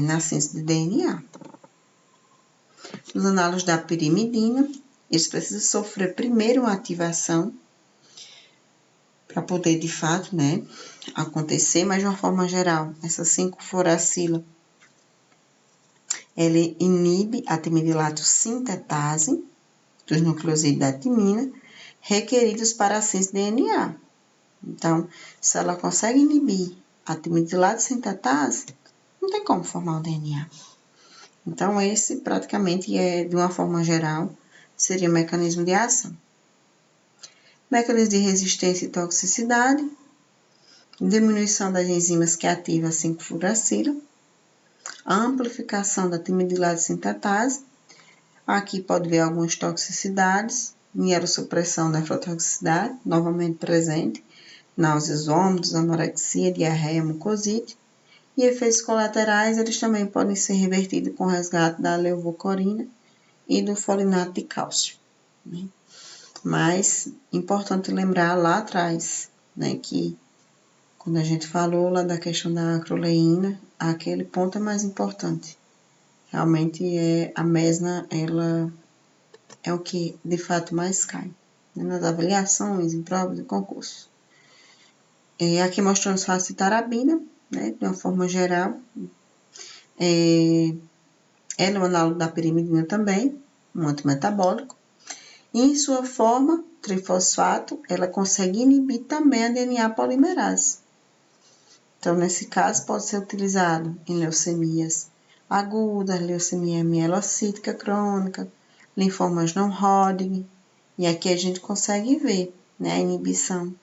na síntese de DNA. Os análogos da pirimidina, eles precisam sofrer primeiro uma ativação para poder, de fato, né, acontecer, mas de uma forma geral, essa 5-fluoracila, ela inibe a timidilato sintetase dos nucleosídeos da timina, requeridos para a síntese de DNA. Então, se ela consegue inibir a timidilato sintetase, não tem como formar o DNA. Então, esse praticamente de uma forma geral, seria o mecanismo de ação. Mecanismo de resistência e toxicidade, diminuição das enzimas que ativam a 5-fluoracila, amplificação da timidilato sintetase, aqui pode ver algumas toxicidades, mielossupressão da nefrotoxicidade, novamente presente, náuseas, vômitos, anorexia, diarreia, mucosite, e efeitos colaterais, eles também podem ser revertidos com resgate da leucovorina e do folinato de cálcio. Né? Mas, importante lembrar lá atrás, né, que quando a gente falou lá da questão da acroleína, aquele ponto é mais importante. Realmente, a mesna, ela é o que, de fato, mais cai, né, nas avaliações, em provas e concursos. Aqui mostrando só a citarabina, né, de uma forma geral. Ela é um análogo da pirimidina também, um antimetabólico. E em sua forma, trifosfato, ela consegue inibir também a DNA polimerase. Então, nesse caso, pode ser utilizado em leucemias agudas, leucemia mielocítica crônica, linfomas não Hodgkin, e aqui a gente consegue ver, né, a inibição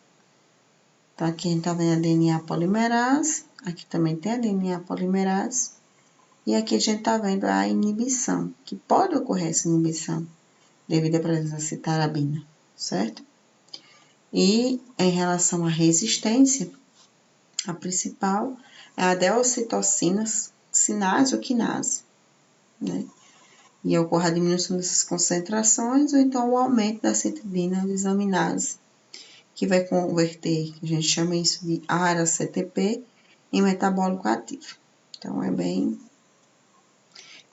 Então, aqui a gente tá vendo a DNA polimerase, aqui também tem a DNA polimerase, e aqui a gente tá vendo a inibição, que pode ocorrer essa inibição devido à presença de citarabina, certo? E em relação à resistência, a principal é a adeocitocinas, sinase ou quinase, né? E ocorre a diminuição dessas concentrações, ou então o aumento da citidina desaminase, que vai converter, a gente chama isso de ARA-CTP, em metabólico ativo. Então, é bem...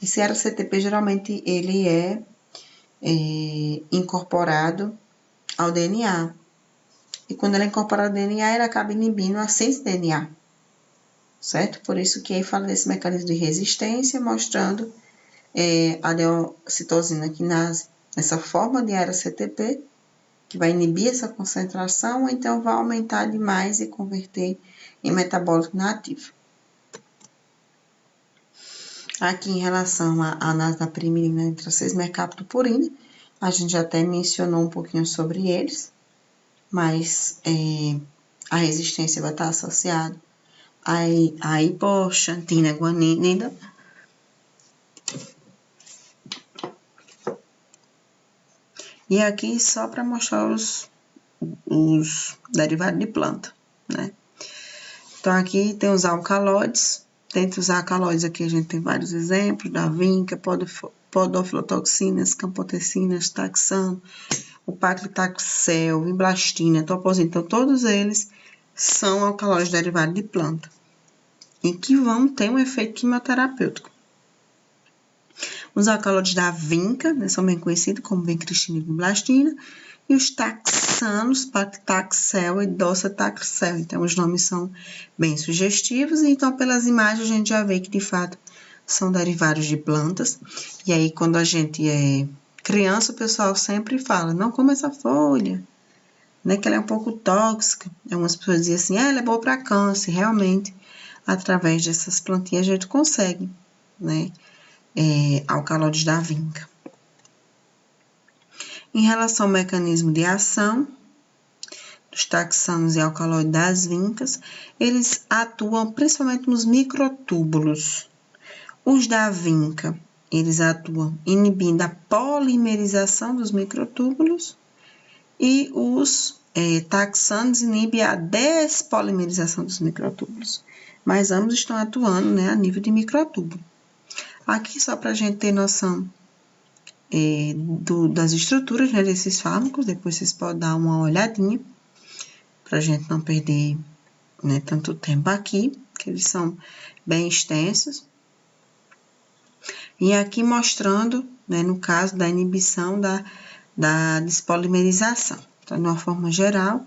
Esse ARA-CTP, geralmente, ele é incorporado ao DNA. E quando ele é incorporado ao DNA, ele acaba inibindo a cis-DNA, certo? Por isso que aí fala desse mecanismo de resistência, mostrando a adeocitosina quinase, essa forma de ARA-CTP, que vai inibir essa concentração, ou então vai aumentar demais e converter em metabólico inativo. Aqui, em relação à análise da pirimidina entre 6-mercaptopurina, a gente já até mencionou um pouquinho sobre eles, mas a resistência vai estar associada à hipoxantina guanina. E aqui só para mostrar os derivados de planta, né? Então, aqui tem os alcaloides. Dentre os alcaloides aqui a gente tem vários exemplos, da vinca, podoflotoxinas, campotecinas, taxano, o paclitaxel, vimblastina, toposina. Então, todos eles são alcaloides derivados de planta e que vão ter um efeito quimioterapêutico. Os alcaloides da vinca, né, são bem conhecidos como vincristina e vimblastina, e os taxanos, paclitaxel e docetaxel. Então, os nomes são bem sugestivos, e então, pelas imagens, a gente já vê que, de fato, são derivados de plantas. E aí, quando a gente é criança, o pessoal sempre fala, não coma essa folha, né, que ela é um pouco tóxica. Algumas pessoas dizem assim, ela é boa para câncer. Realmente, através dessas plantinhas, a gente consegue, né, alcaloides da vinca. Em relação ao mecanismo de ação dos taxanos e alcaloides das vincas, eles atuam principalmente nos microtúbulos. Os da vinca, eles atuam inibindo a polimerização dos microtúbulos e os taxanos inibem a despolimerização dos microtúbulos. Mas ambos estão atuando, né, a nível de microtúbulo. Aqui, só para a gente ter noção das estruturas, né, desses fármacos, depois vocês podem dar uma olhadinha, para a gente não perder, né, tanto tempo aqui, que eles são bem extensos. E aqui mostrando, né, no caso da inibição da despolimerização. Então, de uma forma geral,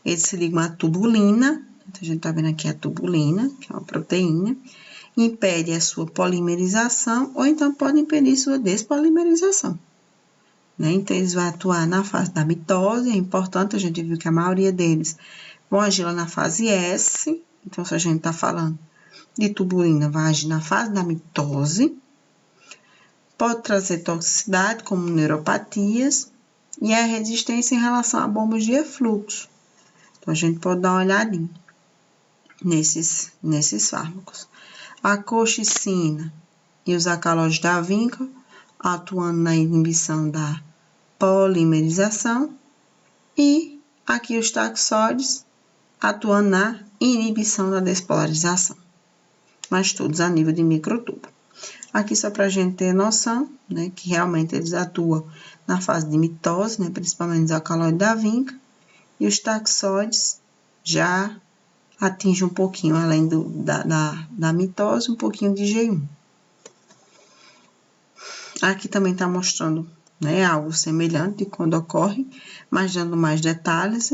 eles se ligam à tubulina, então a gente tá vendo aqui a tubulina, que é uma proteína, impede a sua polimerização, ou então pode impedir sua despolimerização, né? Então, eles vão atuar na fase da mitose, é importante, a gente viu que a maioria deles vão agir lá na fase S, então, se a gente tá falando de tubulina, vai agir na fase da mitose, pode trazer toxicidade, como neuropatias, e a resistência em relação a bombas de efluxo. Então, a gente pode dar uma olhadinha nesses fármacos. A colchicina e os alcaloides da vinca, atuando na inibição da polimerização, e aqui os taxóides, atuando na inibição da despolarização, mas todos a nível de microtubo. Aqui só para a gente ter noção, né, que realmente eles atuam na fase de mitose, né, principalmente os alcaloides da vinca, e os taxóides já atingem um pouquinho, além da mitose, um pouquinho de G1. Aqui também está mostrando, né, algo semelhante de quando ocorre, mas dando mais detalhes,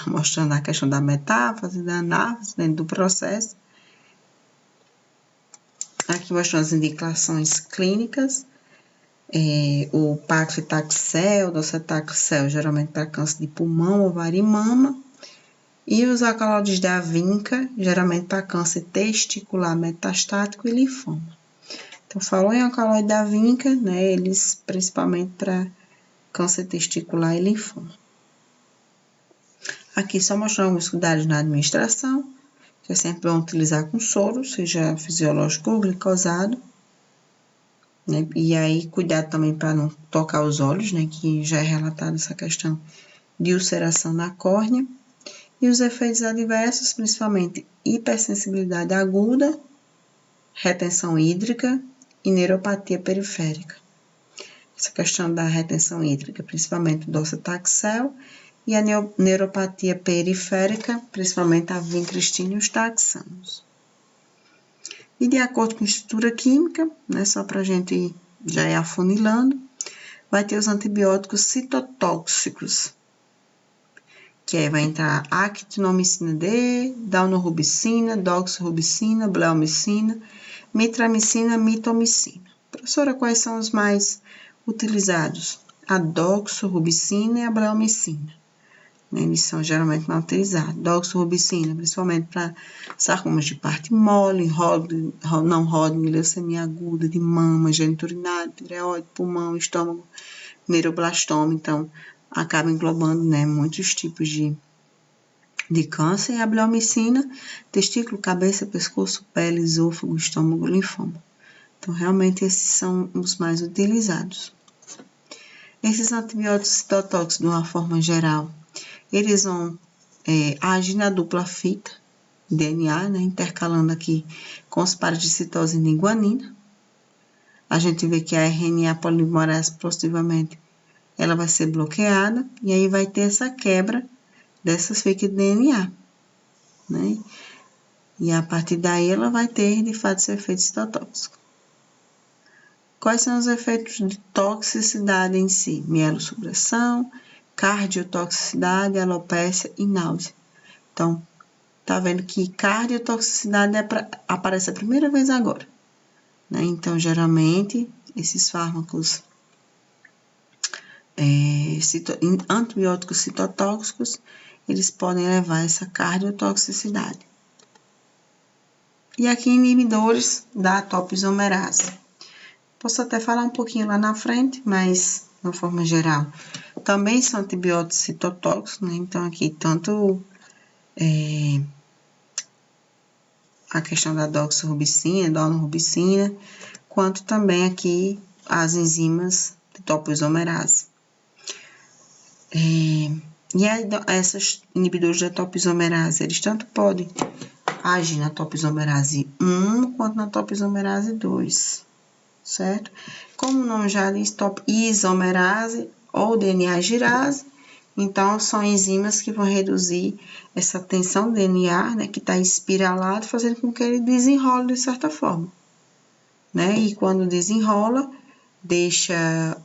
mostrando a questão da metáfase, da anáfase dentro do processo. Aqui mostrando as indicações clínicas, o paclitaxel, docetaxel, geralmente para câncer de pulmão, ovário e mama, e os alcaloides da vinca, geralmente para câncer testicular metastático e linfoma. Então, falou em alcaloide da vinca, né, eles principalmente para câncer testicular e linfoma. Aqui só mostrando alguns cuidados na administração, que é sempre bom utilizar com soro, seja fisiológico ou glicosado, né? E aí, cuidado também para não tocar os olhos, né? Que já é relatado essa questão de ulceração na córnea. E os efeitos adversos, principalmente hipersensibilidade aguda, retenção hídrica e neuropatia periférica. Essa questão da retenção hídrica, principalmente o docetaxel, e a neuropatia periférica, principalmente a vincristina e os taxanos. E de acordo com a estrutura química, né, só para a gente já ir afunilando, vai ter os antibióticos citotóxicos, que aí vai entrar actinomicina D, daunorubicina, doxorubicina, bleomicina, mitramicina, mitomicina. Professora, quais são os mais utilizados? A doxorubicina e a bleomicina. Eles são geralmente mal utilizados. Doxorubicina, principalmente para sarcomas de parte mole, não Hodgkin, leucemia aguda de mama, geniturinário, tireoide, pulmão, estômago, neuroblastoma. Então, acaba englobando, né, muitos tipos de câncer. E a bleomicina, testículo, cabeça, pescoço, pele, esôfago, estômago, linfoma. Então, realmente, esses são os mais utilizados. Esses antibióticos citotóxicos, de uma forma geral, eles vão agir na dupla fita, DNA, né, intercalando aqui com os pares de citosina e guanina. A gente vê que a RNA polimerase, possivelmente, ela vai ser bloqueada, e aí vai ter essa quebra dessas fitas de DNA, né? E a partir daí ela vai ter, de fato, esse efeito citotóxico. Quais são os efeitos de toxicidade em si? Mielossupressão, cardiotoxicidade, alopécia e náusea. Então, tá vendo que cardiotoxicidade aparece a primeira vez agora, né? Então, geralmente, esses fármacos antibióticos citotóxicos, eles podem levar a essa cardiotoxicidade. E aqui, inibidores da topoisomerase. Posso até falar um pouquinho lá na frente, mas, de uma forma geral, também são antibióticos citotóxicos, né? Então, aqui, tanto a questão da doxorubicina, daunorubicina, quanto também aqui as enzimas de topoisomerase. E aí, esses inibidores da topoisomerase, eles tanto podem agir na topoisomerase 1 quanto na topoisomerase 2, certo? Como o nome já diz, topoisomerase ou DNA girase, então são enzimas que vão reduzir essa tensão do DNA, né, que está espiralado, fazendo com que ele desenrole de certa forma, né? E quando desenrola, deixa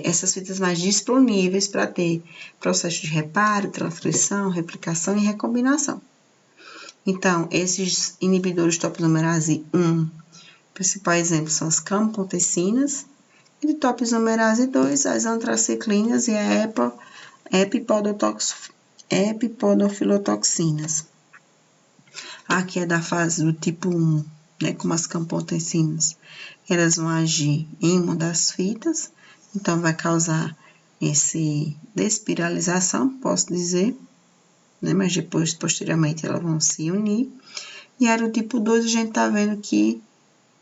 essas fitas mais disponíveis para ter processo de reparo, transcrição, replicação e recombinação. Então, esses inibidores de topoisomerase 1, principais exemplos são as campotecinas, e de topoisomerase 2, as antraciclinas e a epipodofilotoxinas. Aqui é da fase do tipo 1, né, como as campotecinas. Elas vão agir em uma das fitas, então vai causar esse despiralização, posso dizer, né, mas depois, posteriormente, elas vão se unir. E aí, o tipo 2, a gente tá vendo que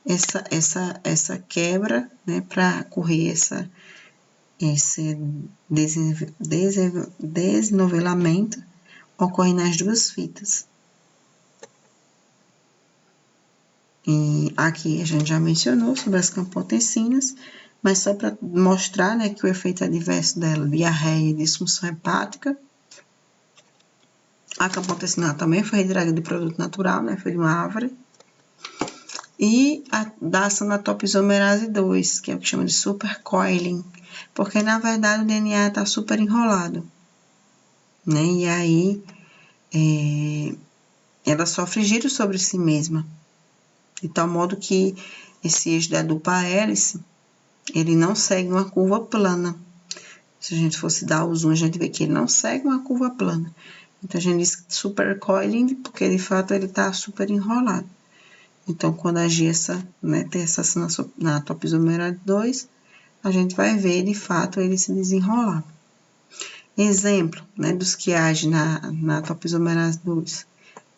essa quebra, né, para correr esse desnovelamento, ocorre nas duas fitas. E aqui a gente já mencionou sobre as campotecinas, mas só para mostrar, né, que o efeito adverso dela, diarreia e disfunção hepática. A campotecina também foi retirada de produto natural, né, foi de uma árvore. E a da ação da topoisomerase 2, que é o que chama de supercoiling, porque na verdade o DNA está super enrolado, né, e aí ela sofre giro sobre si mesma, de tal modo que esse eixo da dupla hélice, ele não segue uma curva plana. Se a gente fosse dar o zoom, a gente vê que ele não segue uma curva plana. Então, a gente diz supercoiling, porque de fato ele está super enrolado. Então, quando agir ter essa ação na topoisomerase 2, a gente vai ver de fato ele se desenrolar. Exemplo, né, dos que agem na topoisomerase 2.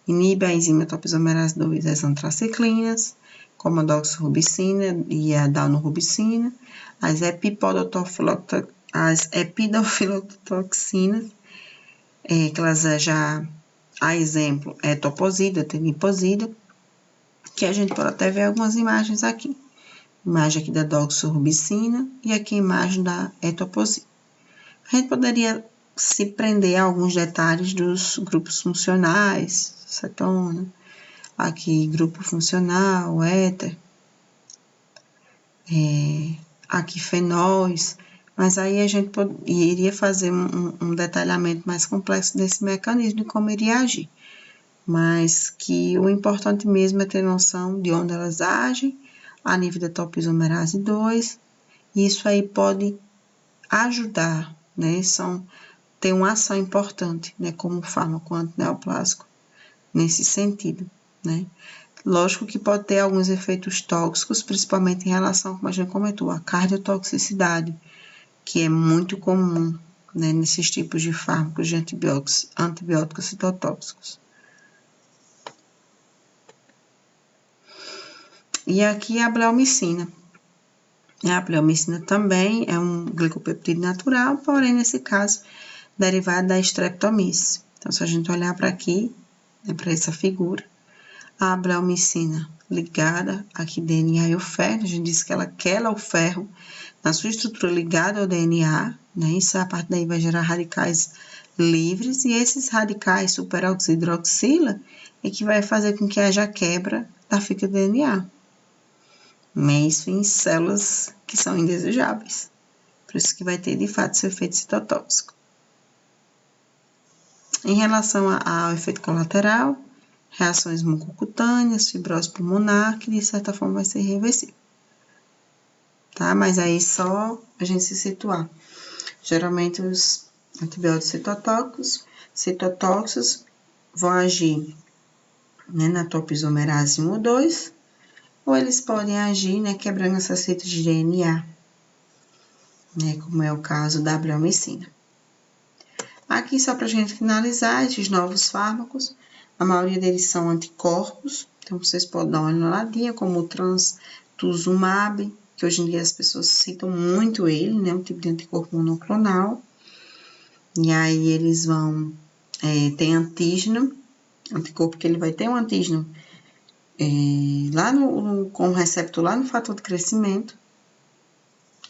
Inibe a enzima topoisomerase 2 as antraciclinas, como a doxorubicina e a daunorubicina, as epidofilotoxinas, que elas já, a exemplo, é toposida, teniposida, que a gente pode até ver algumas imagens aqui. Imagem aqui da doxorubicina e aqui a imagem da etoposida. A gente poderia se prender a alguns detalhes dos grupos funcionais, cetona, aqui grupo funcional, éter, aqui fenóis, mas aí a gente iria fazer um detalhamento mais complexo desse mecanismo e como iria agir. Mas que o importante mesmo é ter noção de onde elas agem, a nível da topoisomerase 2, e isso aí pode ajudar, né, tem uma ação importante, né, como fármaco antineoplásico, nesse sentido, né. Lógico que pode ter alguns efeitos tóxicos, principalmente em relação, como a gente comentou, à cardiotoxicidade, que é muito comum, né, nesses tipos de fármacos de antibióticos citotóxicos. E aqui a bleomicina. A bleomicina também é um glicopeptídeo natural, porém, nesse caso, derivado da streptomyces. Então, se a gente olhar para aqui, né, para essa figura, a bleomicina ligada aqui DNA e o ferro, a gente disse que ela quela o ferro na sua estrutura ligada ao DNA, né? Isso a partir daí vai gerar radicais livres, e esses radicais superoxidroxila é que vai fazer com que haja quebra da fita DNA. Isso em células que são indesejáveis. Por isso que vai ter, de fato, esse efeito citotóxico. Em relação ao efeito colateral, reações mucocutâneas, fibrose pulmonar, que de certa forma vai ser reversível. Tá? Mas aí só a gente se situar. Geralmente os antibióticos citotóxicos vão agir, né, na topoisomerase 1 ou 2, ou eles podem agir, né, quebrando essas fitas de DNA, né, como é o caso da bleomicina. Aqui, só para a gente finalizar, esses novos fármacos, a maioria deles são anticorpos, então vocês podem dar uma olhadinha, como o trastuzumab, que hoje em dia as pessoas citam muito ele, né, um tipo de anticorpo monoclonal, e aí eles vão, tem antígeno, anticorpo que ele vai ter um antígeno lá com o receptor lá no fator de crescimento,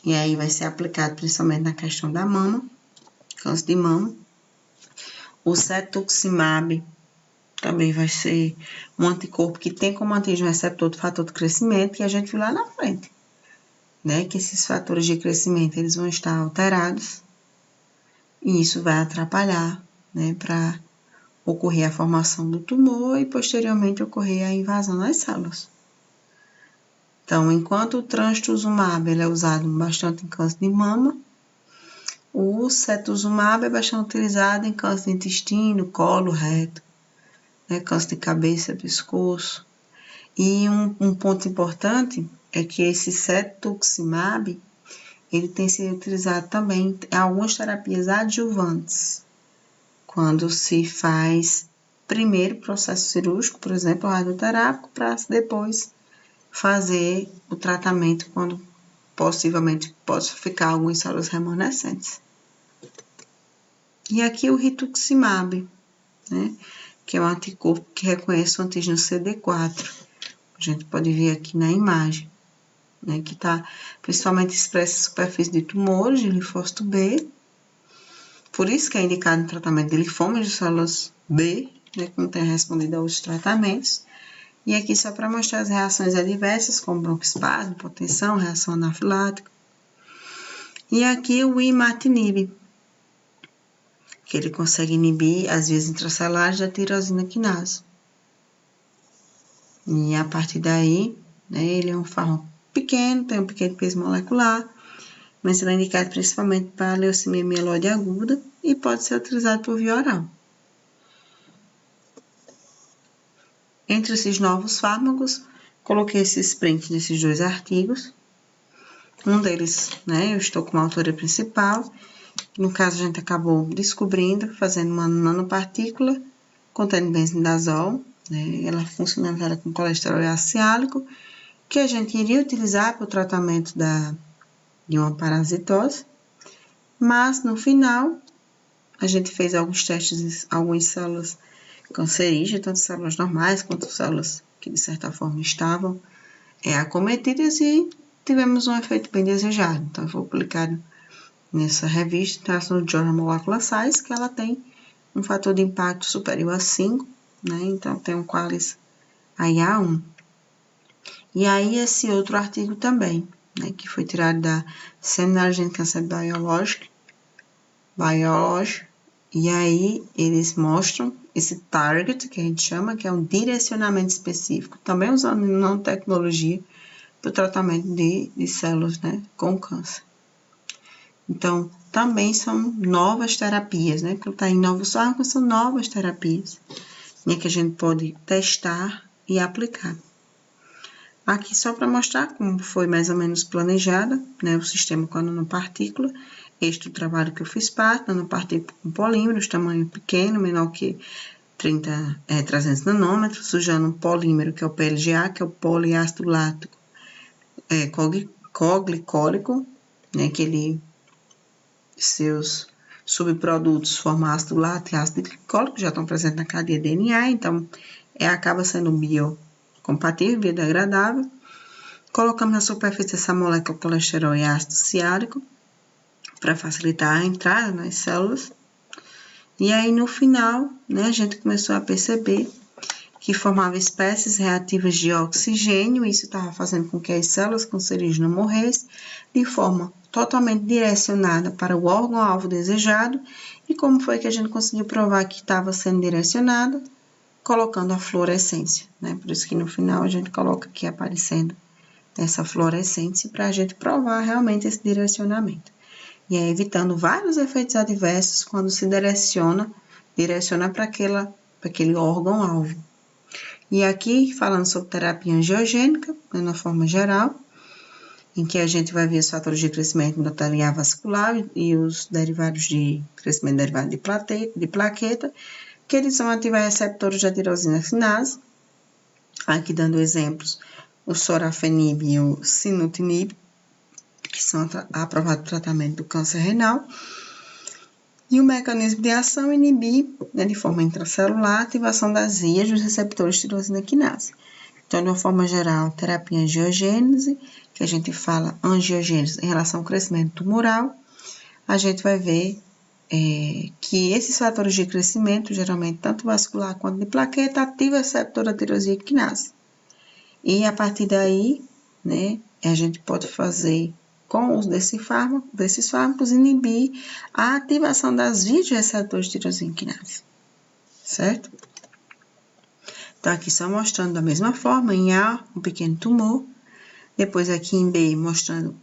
e aí vai ser aplicado principalmente na questão da mama, câncer de mama. O cetuximab também vai ser um anticorpo que tem como antígeno receptor do fator de crescimento, e a gente viu lá na frente, né, que esses fatores de crescimento eles vão estar alterados, e isso vai atrapalhar, né, para ocorrer a formação do tumor e posteriormente ocorrer a invasão das células. Então, enquanto o trastuzumab ele é usado bastante em câncer de mama, o cetuximab é bastante utilizado em câncer de intestino, colo, reto, né, câncer de cabeça, pescoço. E um ponto importante é que esse cetuximab ele tem sido utilizado também em algumas terapias adjuvantes, quando se faz primeiro processo cirúrgico, por exemplo, radioterápico, para depois fazer o tratamento quando possivelmente possa ficar algumas células remanescentes. E aqui o rituximab, né, que é um anticorpo que reconhece o antígeno CD4. A gente pode ver aqui na imagem, né, que está principalmente expresso em superfície de tumores de linfócito B. Por isso que é indicado no tratamento de linfomas de células B, né, que não tem respondido a outros tratamentos. E aqui só para mostrar as reações adversas, como broncoespasmo, hipotensão, reação anafilática. E aqui o imatinib, que ele consegue inibir as vias intracelares da tirosina quinase. E a partir daí, né, ele é um fármaco pequeno, tem um pequeno peso molecular, mas ele é indicado principalmente para leucemia mieloide aguda e pode ser utilizado por via oral. Entre esses novos fármacos, coloquei esses prints desses dois artigos. Um deles, né, eu estou com a autoria principal, No caso, a gente acabou descobrindo, fazendo uma nanopartícula contendo benzimidazol, né? Ela funcionava com colesterol ácido, que a gente iria utilizar para o tratamento de uma parasitose, mas no final a gente fez alguns testes em algumas células cancerígenas, tanto células normais quanto células que de certa forma estavam acometidas e tivemos um efeito bem desejado. Então, foi publicado nessa revista International Journal Molecular Science, que ela tem um fator de impacto superior a 5, né? Então, tem um Qualis IA1. E aí, esse outro artigo também, né, que foi tirado da Seminar in Cancer Biology, e aí eles mostram esse target, que a gente chama, que é um direcionamento específico, também usando nanotecnologia para o tratamento de células, né, com câncer. Então, também são novas terapias, né, porque está em novos fármacos, são novas terapias, né, que a gente pode testar e aplicar. Aqui só para mostrar como foi mais ou menos planejada, né, o sistema com a nanopartícula. Este é o trabalho que eu fiz parte, nanopartícula com polímeros, tamanho pequeno, menor que 300 nanômetros, sujando um polímero, que é o PLGA, que é o poliácido lático coglicólico, né, que ele, seus subprodutos formam ácido lático e ácido glicólico, já estão presentes na cadeia DNA, então acaba sendo biocompatível, biodegradável. Colocamos na superfície essa molécula colesterol e ácido ciárico para facilitar a entrada nas células. E aí, no final, né, a gente começou a perceber que formava espécies reativas de oxigênio, e isso estava fazendo com que as células cancerígenas morressem de forma totalmente direcionada para o órgão-alvo desejado. E como foi que a gente conseguiu provar que estava sendo direcionada? Colocando a fluorescência, né? Por isso que no final a gente coloca aqui aparecendo essa fluorescência para a gente provar realmente esse direcionamento. E aí, evitando vários efeitos adversos quando se direciona para aquele órgão-alvo. E aqui, falando sobre terapia angiogênica, de uma forma geral, em que a gente vai ver os fatores de crescimento endotelial vascular e os derivados de crescimento derivado de plaqueta, que eles vão ativar receptores de tirosina quinase, aqui dando exemplos, o sorafenib e o sunitinib, que são aprovados para tratamento do câncer renal. E o mecanismo de ação inibir, né, de forma intracelular, a ativação das vias dos receptores de tirosina quinase. Então, de uma forma geral, terapia angiogênese, que a gente fala angiogênese em relação ao crescimento tumoral, a gente vai ver que esses fatores de crescimento, geralmente tanto vascular quanto de plaqueta, ativam o receptor da tirosina quinase. E a partir daí, né, a gente pode fazer com o uso desses fármacos, inibir a ativação das vias de receptores de tirosina quinase, certo? Então, aqui só mostrando da mesma forma, em A, um pequeno tumor, depois aqui em B, mostrando,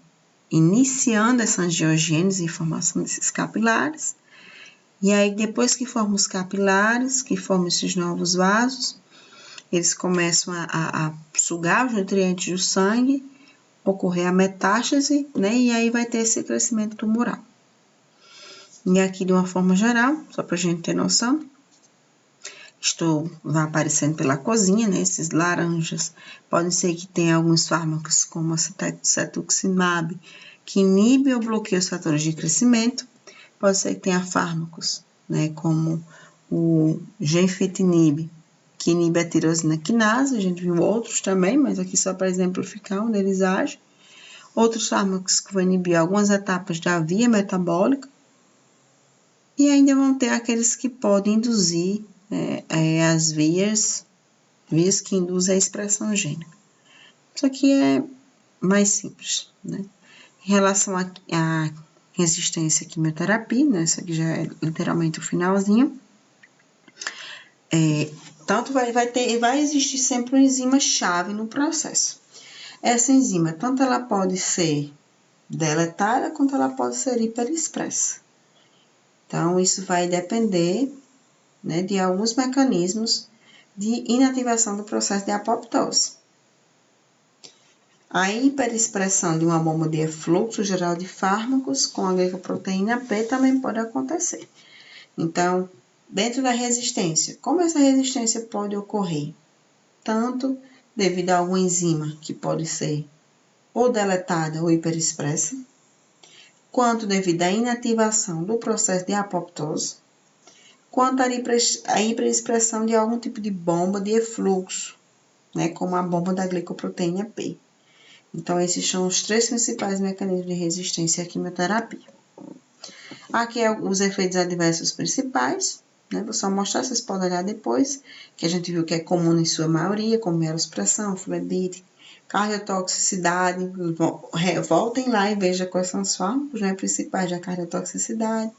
iniciando essa angiogênese e formação desses capilares, e aí depois que formam os capilares, que formam esses novos vasos, eles começam a sugar os nutrientes do sangue, ocorrer a metástase, né? E aí vai ter esse crescimento tumoral. E aqui, de uma forma geral, só para a gente ter noção, vai aparecendo pela cozinha, né? Esses laranjas. Pode ser que tenha alguns fármacos, como a cetuximab, que inibe ou bloqueia os fatores de crescimento. Pode ser que tenha fármacos, né? Como o gefitinib, que inibe a tirosina quinase, a gente viu outros também, mas aqui só para exemplificar onde eles agem. Outros fármacos que vão inibir algumas etapas da via metabólica. E ainda vão ter aqueles que podem induzir as vias que induzem a expressão gênica. Isso aqui é mais simples, né? Em relação à resistência à quimioterapia, né? Isso aqui já é literalmente o finalzinho. Tanto vai existir sempre uma enzima-chave no processo. Essa enzima, tanto ela pode ser deletada, quanto ela pode ser hiperexpressa. Então, isso vai depender, né, de alguns mecanismos de inativação do processo de apoptose. A hiperexpressão de uma bomba de efluxo geral de fármacos com a glicoproteína P também pode acontecer. Então, dentro da resistência, como essa resistência pode ocorrer? Tanto devido a alguma enzima que pode ser ou deletada ou hiperexpressa, quanto devido à inativação do processo de apoptose, quanto à hiperexpressão de algum tipo de bomba de efluxo, né, como a bomba da glicoproteína P. Então, esses são os 3 principais mecanismos de resistência à quimioterapia. Aqui os efeitos adversos principais, né? Vou só mostrar, vocês podem olhar depois, que a gente viu que é comum em sua maioria, como mielosupressão, flebite, cardiotoxicidade. Voltem lá e vejam quais são os fármacos, né, principais da cardiotoxicidade.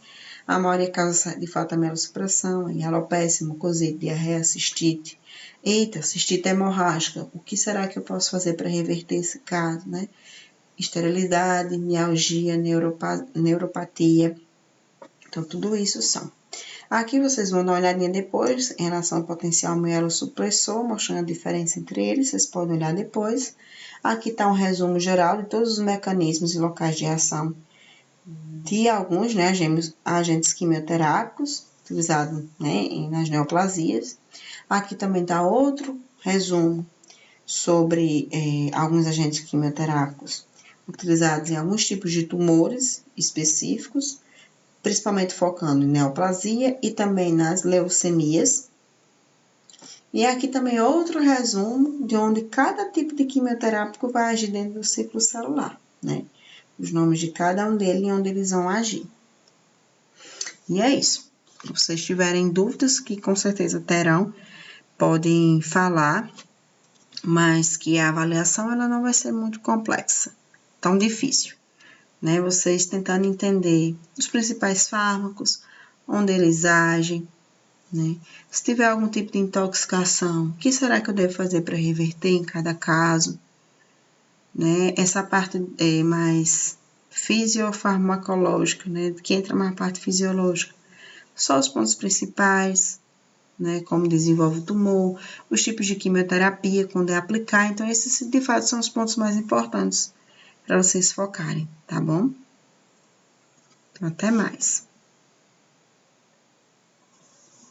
A maioria causa de fato a mielosupressão, alopecia, mucosite, diarreia, cistite. Eita, cistite hemorrágica, o que será que eu posso fazer para reverter esse caso, né? Esterilidade, mialgia, neuropatia. Então, tudo isso são. Aqui vocês vão dar uma olhadinha depois em relação ao potencial mielossupressor, mostrando a diferença entre eles, vocês podem olhar depois. Aqui está um resumo geral de todos os mecanismos e locais de ação de alguns, né, agentes quimioterápicos utilizados, né, nas neoplasias. Aqui também está outro resumo sobre alguns agentes quimioterápicos utilizados em alguns tipos de tumores específicos, principalmente focando em neoplasia e também nas leucemias. E aqui também outro resumo de onde cada tipo de quimioterápico vai agir dentro do ciclo celular, né? Os nomes de cada um deles e onde eles vão agir. E é isso. Se vocês tiverem dúvidas, que com certeza terão, podem falar, mas que a avaliação ela não vai ser muito complexa, tão difícil, né? Vocês tentando entender os principais fármacos, onde eles agem, né? Se tiver algum tipo de intoxicação, o que será que eu devo fazer para reverter em cada caso? Né? Essa parte é mais fisiofarmacológica, né? Que entra mais a parte fisiológica. Só os pontos principais, né? Como desenvolve o tumor, os tipos de quimioterapia, quando é aplicar. Então, esses de fato são os pontos mais importantes para vocês focarem, tá bom? Então, até mais.